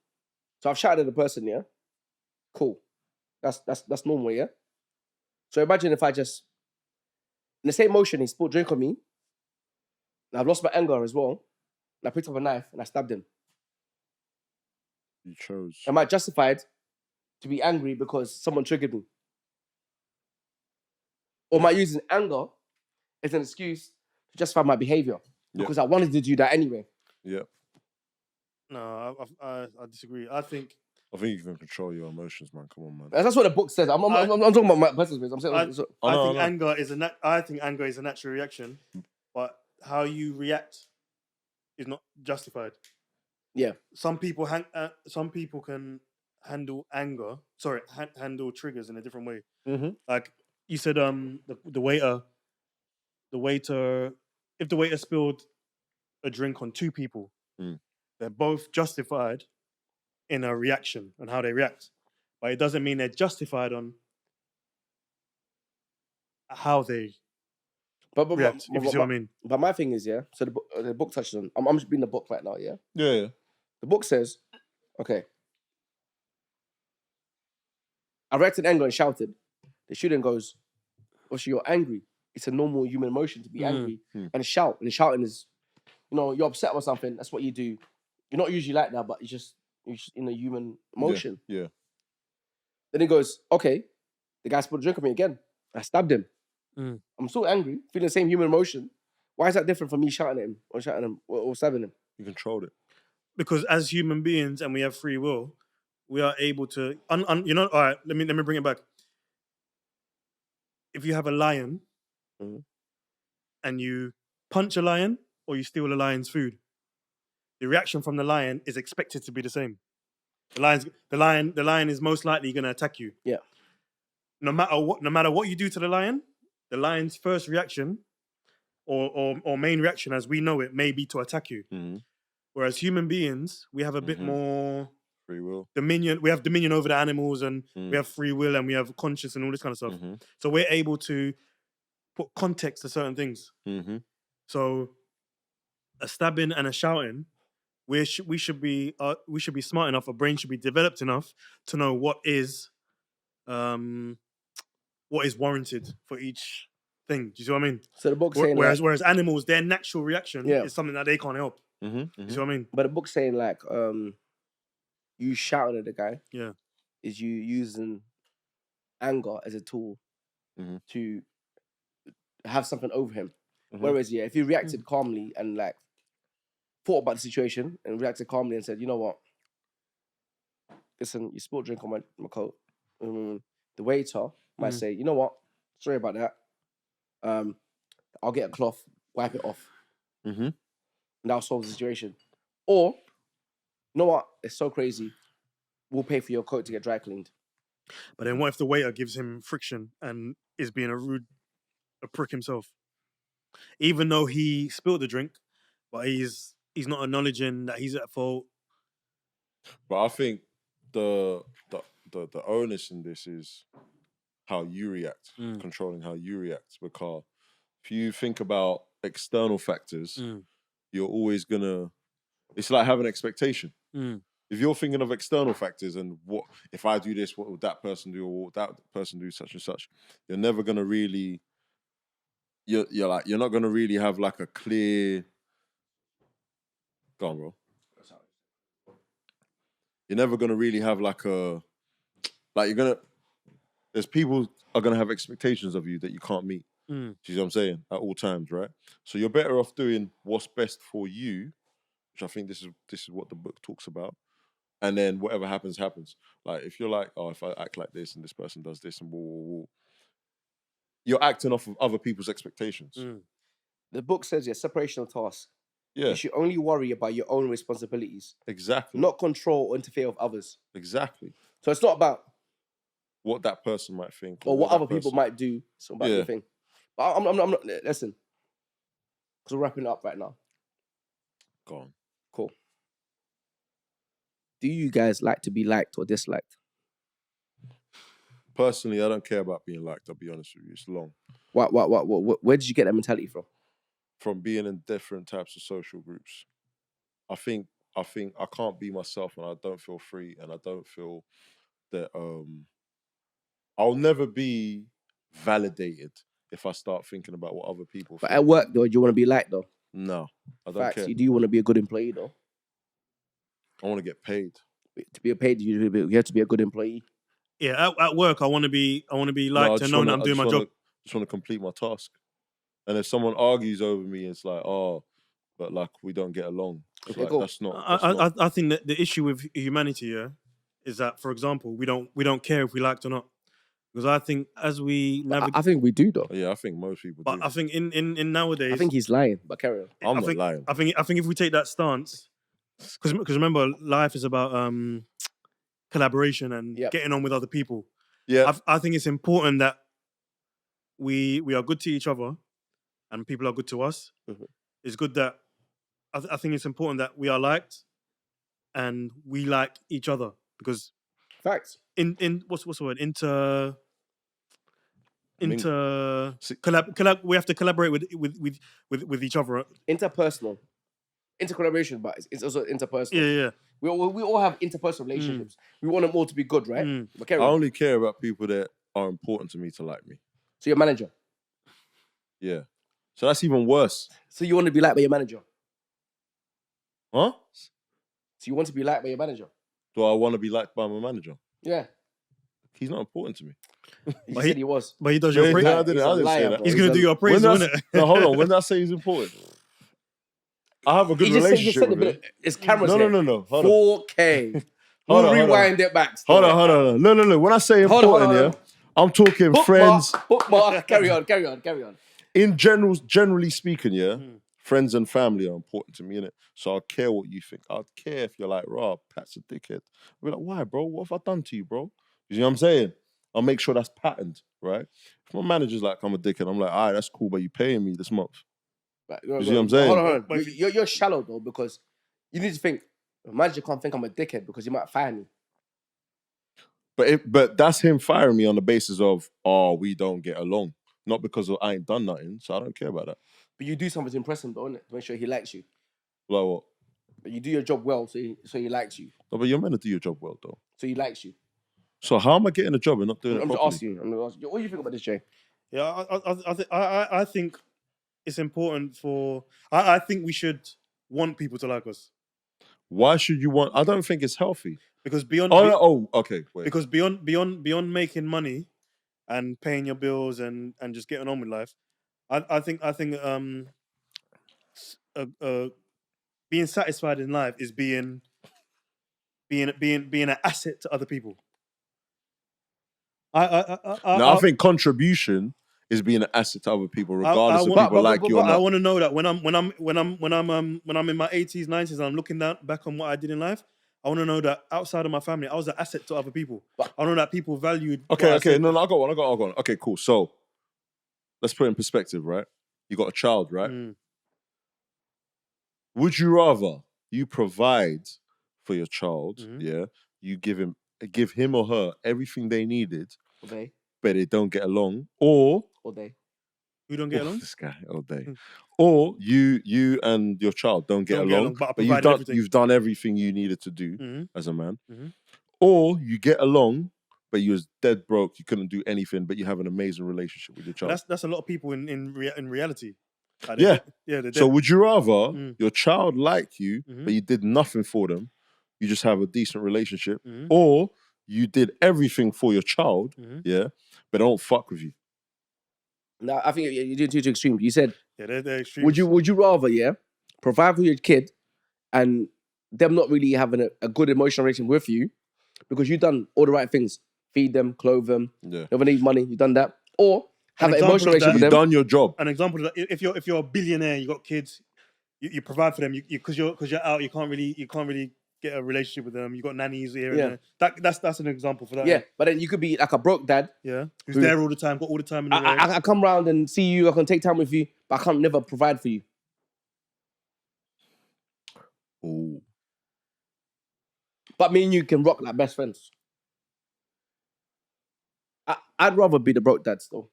So I've shouted at the person, yeah? Cool. That's normal, yeah? So imagine if I just, in the same motion, he spilled drink on me, and I've lost my anger as well, and I picked up a knife and I stabbed him. You chose. Am I justified to be angry because someone triggered me? Or am I using anger as an excuse to justify my behavior because I wanted to do that anyway? Yeah. No, I disagree. I think you can control your emotions, man. Come on, man. That's what the book says. I'm talking about my personal space. I think anger is a natural reaction, but how you react is not justified. Yeah. Some people can handle anger. Sorry, handle triggers in a different way. Like you said, the waiter. If the waiter spilled a drink on two people, they're both justified in a reaction and how they react. But it doesn't mean they're justified on how they react, if you see what I mean. But my thing is, yeah, so the book touches on, I'm just reading the book right now, yeah? Yeah. The book says, okay, I reacted in anger and shouted. The student goes, oh, so you're angry. It's a normal human emotion to be angry and shout. And shouting is you're upset or something. That's what you do. You're not usually like that, but it's just in a human emotion. Yeah. Then he goes, okay, the guy spilled a drink on me again. I stabbed him. Mm. I'm still angry, feeling the same human emotion. Why is that different from me shouting at him or stabbing him? You controlled it. Because as human beings and we have free will, we are able to. All right. Let me bring it back. If you have a lion and you punch a lion or you steal a lion's food, the reaction from the lion is expected to be the same. The lion is most likely going to attack you. Yeah. No matter what you do to the lion's first reaction or main reaction, as we know it, may be to attack you. Mm-hmm. Whereas human beings, we have a bit more free will, dominion. We have dominion over the animals, and we have free will, and we have conscience, and all this kind of stuff. Mm-hmm. So we're able to put context to certain things. Mm-hmm. So a stabbing and a shouting, we should be smart enough. Our brain should be developed enough to know what is warranted for each thing. Do you see what I mean? So the book's saying whereas animals, their natural reaction is something that they can't help. Mm-hmm. Mm-hmm. You see what I mean? But the book's saying you shouting at the guy is you using anger as a tool to have something over him. Mm-hmm. Whereas if you reacted calmly and thought about the situation and reacted calmly and said, you know what, listen, you spilled drink on my coat. The waiter might say, you know what, sorry about that. I'll get a cloth, wipe it off. Mm-hmm. And that'll solve the situation. Or, you know what, it's so crazy, we'll pay for your coat to get dry cleaned. But then what if the waiter gives him friction and is being a prick himself? Even though he spilled the drink, but he's not acknowledging that he's at fault. But I think the onus in this is how you react, controlling how you react. Because if you think about external factors, you're always gonna. It's like having expectation. If you're thinking of external factors and what if I do this, what would that person do, or what would that person do, such and such, you're never gonna really. You're not gonna really have a clear. Go on, bro. You're never gonna really have you're gonna. There's people are gonna have expectations of you that you can't meet. Do you see what I'm saying? At all times, right? So you're better off doing what's best for you, which I think this is what the book talks about. And then whatever happens, happens. If you're if I act like this and this person does this and whoa, you're acting off of other people's expectations. The book says separation of tasks. Yeah. You should only worry about your own responsibilities. Exactly. Not control or interfere with others. Exactly. So it's not about what that person might think. Or what other people might do. It's not about your thing. But I'm not, listen. Because we're wrapping up right now. Go on. Cool. Do you guys like to be liked or disliked? Personally, I don't care about being liked, I'll be honest with you. It's long. What? Where did you get that mentality from? From being in different types of social groups. I think I can't be myself and I don't feel free and I don't feel that I'll never be validated if I start thinking about what other people think. But at work though, do you want to be liked though? No, I don't care. You do want to be a good employee though? I want to get paid. To be paid, you have to be a good employee. Yeah, at work I want to be liked and know that I'm doing my job. Just want to complete my task. And if someone argues over me, it's but we don't get along. Okay, cool. That's not. I think that the issue with humanity is that, for example, we don't care if we liked or not. Because I think as we navigate, I think we do though. Yeah, I think most people do. But I think in nowadays, I think he's lying. But carry on. I'm not lying. I think if we take that stance, because remember, life is about collaboration and getting on with other people. Yeah, I think it's important that we are good to each other, and people are good to us. Mm-hmm. It's good that I think it's important that we are liked, and we like each other because facts. In what's the word? We have to collaborate with each other. Interpersonal. Intercollaboration, but it's also interpersonal. Yeah. We all have interpersonal relationships. We want them all to be good, right? But I only care about people that are important to me to like me. So your manager? Yeah. So that's even worse. So you want to be liked by your manager? Huh? So you want to be liked by your manager? Do I want to be liked by my manager? Yeah. He's not important to me. You But said he was. But he does Yeah, your yeah, I appraisal. didn't- He's I a didn't say liar, that. bro. He's going to do your When appraisal, that's, innit? no, hold on. When I say he's important, I have a good You just relationship said it, with him. but it's cameras No, here. no. Hold on. 4K. Hold We'll on, hold on. rewind it back. Still. Hold on. No. When I say Hold on, important, hold on. yeah, I'm talking friends. Bookmark. Carry on. In general, generally speaking, yeah, friends and family are important to me, innit? So I care what you think. I'd care if you're like, Rob, Pat's a dickhead. I'll be like, why, bro? What have I done to you, bro? You know what I'm saying? I'll make sure that's patterned, right? If my manager's like, I'm a dickhead, I'm like, all right, that's cool, but you paying me this month. You see what I'm saying? Hold on. You're shallow though, because you need to think. A manager can't think I'm a dickhead because he might fire me. But that's him firing me on the basis of, oh, we don't get along. Not because of, I ain't done nothing, so I don't care about that. But you do something to impress him, though, innit? To make sure he likes you. Like what? But you do your job well, so he likes you. No, but you're meant to do your job well, though. So he likes you. So how am I getting a job and not doing it I'm properly? just asking you. What do you think about this, Jay? Yeah, I think it's important for... I think we should want people to like us. Why should you want... I don't think it's healthy. Because beyond... Okay, wait. Because beyond making money and paying your bills and just getting on with life, I think being satisfied in life is being an asset to other people. I think contribution is being an asset to other people, regardless of people like you or not. I want to know that when I'm in my 80s, 90s, and I'm looking back on what I did in life, I want to know that outside of my family, I was an asset to other people. I know that people valued. Okay. No, I got one. Okay, cool. So let's put it in perspective, right? You got a child, right? Would you rather you provide for your child, yeah? You give him or her everything they needed, but they don't get along, or they. Who don't get along? This guy all day. Or you and your child don't get along, but you've done everything you needed to do as a man. Or you get along, but you was dead broke, you couldn't do anything, but you have an amazing relationship with your child. That's a lot of people in reality. Like so would you rather your child like you, but you did nothing for them, you just have a decent relationship, or you did everything for your child, yeah, but don't fuck with you? No, I think you did too extreme. You said, they're extreme. Would you rather, provide for your kid and them not really having a good emotional relationship with you because you've done all the right things, feed them, clothe them, never need money, you've done that, or have an emotional relationship with them. You've done your job. An example of that, if you're a billionaire, you got kids, you provide for them, because you're out, you can't really get a relationship with them. You got nannies here and there. That's an example for that. Yeah, but then you could be like a broke dad. Yeah, who's there all the time, got all the time in the day. I come round and see you, I can take time with you, but I can't never provide for you. Ooh. But me and you can rock like best friends. I'd rather be the broke dad still.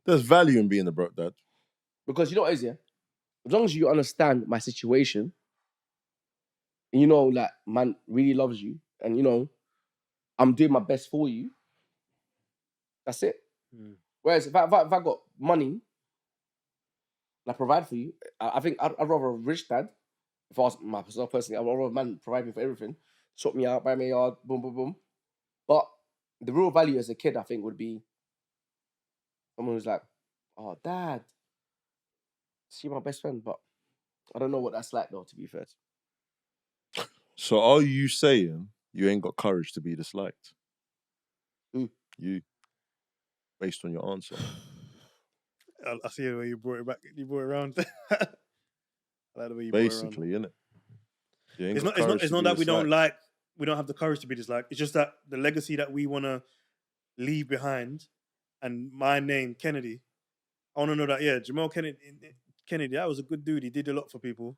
There's value in being the broke dad. Because you know what it is, as long as you understand my situation, and you know, like, man really loves you, and you know, I'm doing my best for you, that's it. Whereas if I got money, and I provide for you, I think I'd rather a rich dad. If I was myself personally, I'd rather a man provide me for everything, sort me out, buy me a yard, boom, boom, boom. But the real value as a kid, I think, would be someone who's like, oh, dad, see my best friend, but I don't know what that's like though, to be fair. So are you saying you ain't got courage to be disliked? You. Based on your answer. I see the way you brought it back. You brought it around. I like the way you basically, brought it innit? It's not that we don't have the courage to be disliked. It's just that the legacy that we want to leave behind, and my name, Kennedy, I want to know that, Jamal Kennedy, that was a good dude. He did a lot for people.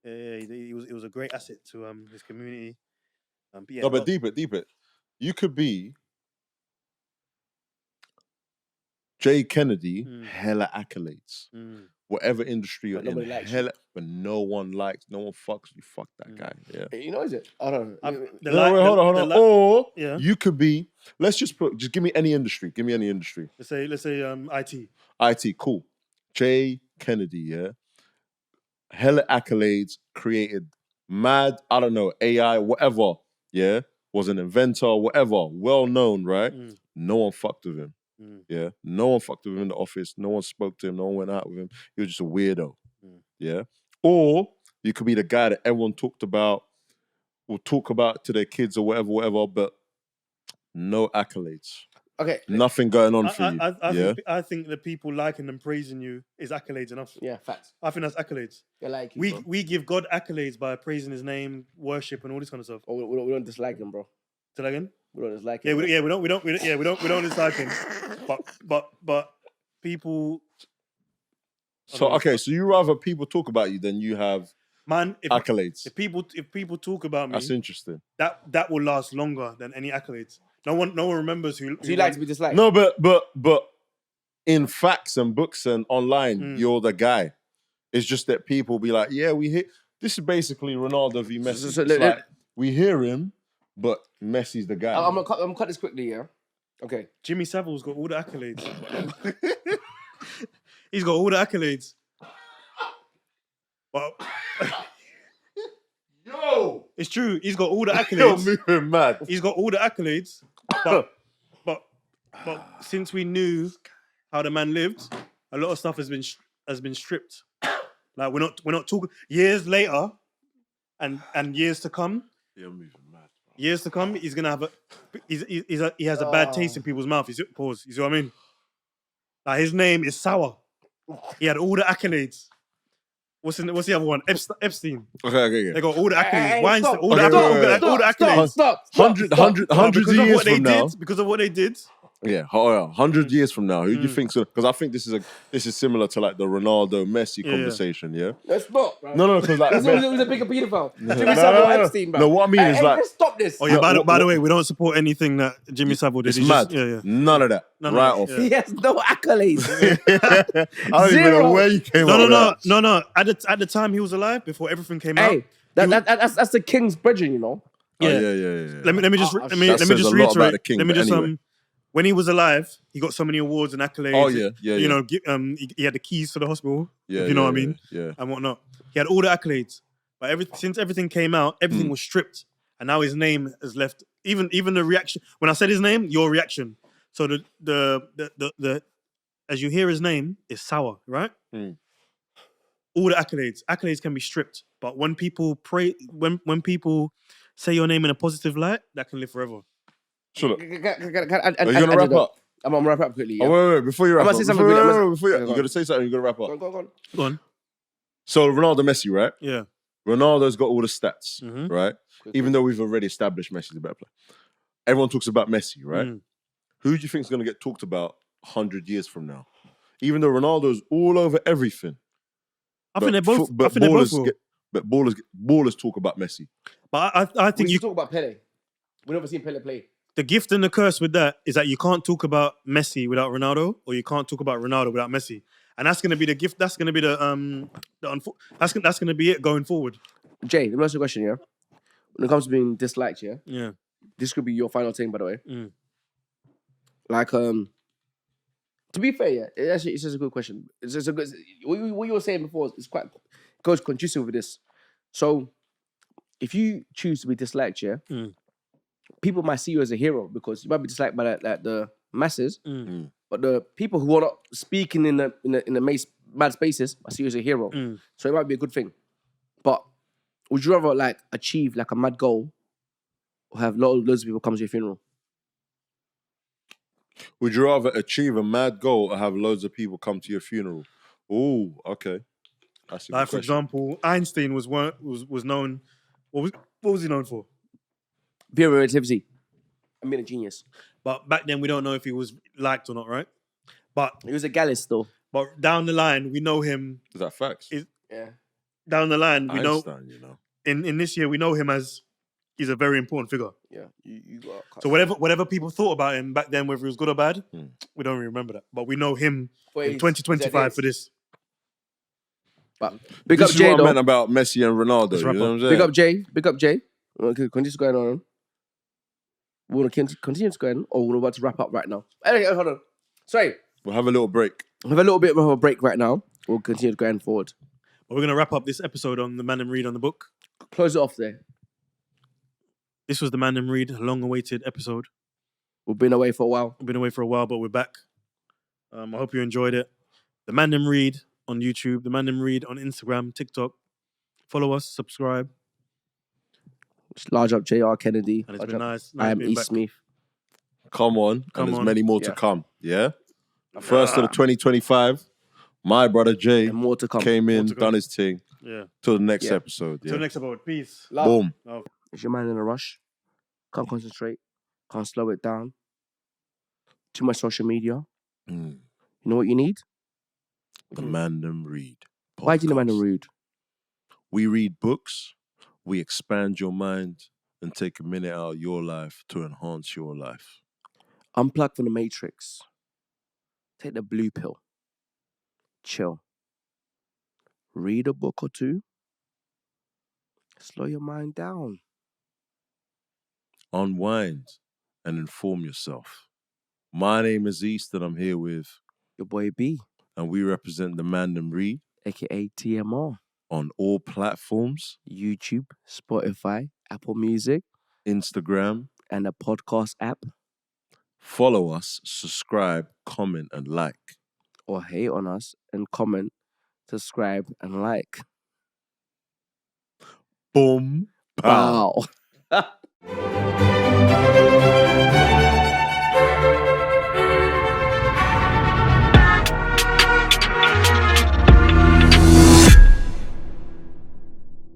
Yeah, he was a great asset to his community. But deep it. You could be Jay Kennedy, hella accolades. Whatever industry you're in, but no one fucks you. Fuck that guy. Yeah. You know, is it? I don't know. Hold on. Or you could be. Let's just give me any industry. Give me any industry. Let's say IT. IT, cool. Jay Kennedy, hella accolades, created mad, I don't know, AI, whatever, yeah, was an inventor, whatever, well known, right? No one fucked with him. Yeah, no one fucked with him in the office. No one spoke to him. No one went out with him. He was just a weirdo. Yeah, or you could be the guy that everyone talked about, will talk about to their kids or whatever, but no accolades. Okay. Nothing going on for you. I think the people liking and praising you is accolades enough. Yeah, facts. I think that's accolades. I like you, bro. We give God accolades by praising His name, worship, and all this kind of stuff. Oh, we don't dislike him, bro. Say that again. We don't dislike Yeah, him. we don't dislike him. But people. So you rather people talk about you than you have accolades. If people talk about me, that's interesting. That will last longer than any accolades. No one remembers who. Do you like to be disliked? No, but in facts and books and online, you're the guy. It's just that people be like, yeah, we hear. This is basically Ronaldo v Messi. We hear him, but Messi's the guy. I'm gonna cut this quickly, yeah. Okay. Jimmy Savile's got all the accolades. He's got all the accolades. Well, yo, it's true. He's got all the accolades. You're moving mad. He's got all the accolades, but since we knew how the man lived, a lot of stuff has been stripped. Like we're not talking years later, and years to come. You're moving mad. Years to come, he's gonna have he has a bad taste in people's mouth. You see what I mean? Like his name is sour. He had all the accolades. What's the other one? Epstein. Okay. They got all the accolades. Weinstein, all the accolades. Stop. Hundreds of years from now. Because of what they did. Yeah, 100 years from now, who do you think's gonna? Because I think this is similar to like the Ronaldo Messi conversation. Yeah. Let's not, bro. No, because like He's a bigger pedophile. Jimmy Savile, Epstein, bro. No, what I mean is like, let's stop this. Oh yeah. By the way, we don't support anything that Jimmy Savile did. It's mad. None of that. Right off. He has no accolades. I don't even know where you came up with that. No. At the time he was alive, before everything came out. Hey, that's the king's brethren, you know. Yeah. Let me just reiterate. Let me just when he was alive, he got so many awards and accolades. Oh yeah. You know, he had the keys to the hospital. Yeah, you know what I mean. Yeah. And whatnot. He had all the accolades, but since everything came out, everything was stripped, and now his name is left. Even the reaction when I said his name, your reaction. So the as you hear his name, is sour, right? All the accolades can be stripped, but when people when people say your name in a positive light, that can live forever. Sure. Are you gonna wrap up? I'm gonna wrap up quickly. Yeah? Wait. Before you wrap up, say something. You gotta say something. You gotta wrap up. Go on. So Ronaldo, Messi, right? Yeah. Ronaldo's got all the stats, right? Even though we've already established Messi's a better player. Everyone talks about Messi, right? Who do you think is gonna get talked about 100 years from now? Even though Ronaldo's all over everything. I think they're both. But ballers talk about Messi. But I think you talk about Pele. We've never seen Pele play. The gift and the curse with that is that you can't talk about Messi without Ronaldo, or you can't talk about Ronaldo without Messi, and that's going to be the gift. That's going to be that's going to be it going forward. Jay, let me ask you a question. Yeah, when it comes to being disliked, yeah, this could be your final thing, by the way. Like, to be fair, yeah, it's just a good question. It's just a good. What you were saying before is quite goes conducive with this. So, if you choose to be disliked, yeah. People might see you as a hero because you might be disliked by the masses, but the people who are not speaking in the mad spaces might see you as a hero. So it might be a good thing. But would you rather like achieve like a mad goal or have loads of people come to your funeral? Would you rather achieve a mad goal or have loads of people come to your funeral? Oh, okay. That's a like for question. example, Einstein was known. What was he known for? Pure relativity. I'm being a genius. But back then, we don't know if he was liked or not, right? But he was a gallus though. But down the line, we know him. Is that facts? Yeah. Down the line, we Einstein, you know. In this year, we know him as he's a very important figure. Yeah. You got so whatever people thought about him back then, whether he was good or bad, we don't really remember that. But we know him in 2025 for this. But big up This is Jay what though. I meant about Messi and Ronaldo. You know what I'm saying? Big up Jay. Continue going on. We want to continue to go on, or we're about to wrap up right now. Hey, hold on. Sorry. We'll have a little break. We'll have a little bit of a break right now. We'll continue going forward. We're going to wrap up this episode on the Mandem Read on the book. Close it off there. This was the Mandem Read, long-awaited episode. We've been away for a while. We've been away for a while, but we're back. I hope you enjoyed it. The Mandem Read on YouTube, the Mandem Read on Instagram, TikTok. Follow us, subscribe. Large up JR Kennedy. And it's been nice. I am being East back. Smith. Come on. Come and there's on. many more to Yeah. come. Yeah? First of the 2025, my brother Jay And more to come. came in, More to come. done his thing. Yeah. Till the next Yeah. episode. Yeah. Till next episode. Peace. Love. Boom. Love. Is your man in a rush? Can't concentrate. Can't slow it down. Too much social media. Mm. You know what you need? The Mandem Read. Why do you know podcast. Mandem Read? We read books, we expand your mind, and take a minute out of your life to enhance your life. Unplug from the matrix. Take the blue pill. Chill. Read a book or two. Slow your mind down. Unwind and inform yourself. My name is East, and I'm here with, Your boy B, and we represent the Mandem Read aka TMR. on all platforms, YouTube, Spotify, Apple Music, Instagram. and a podcast app. Follow us, subscribe, comment, and like. Or hate on us and comment, subscribe, and like. Boom. Pow. Wow.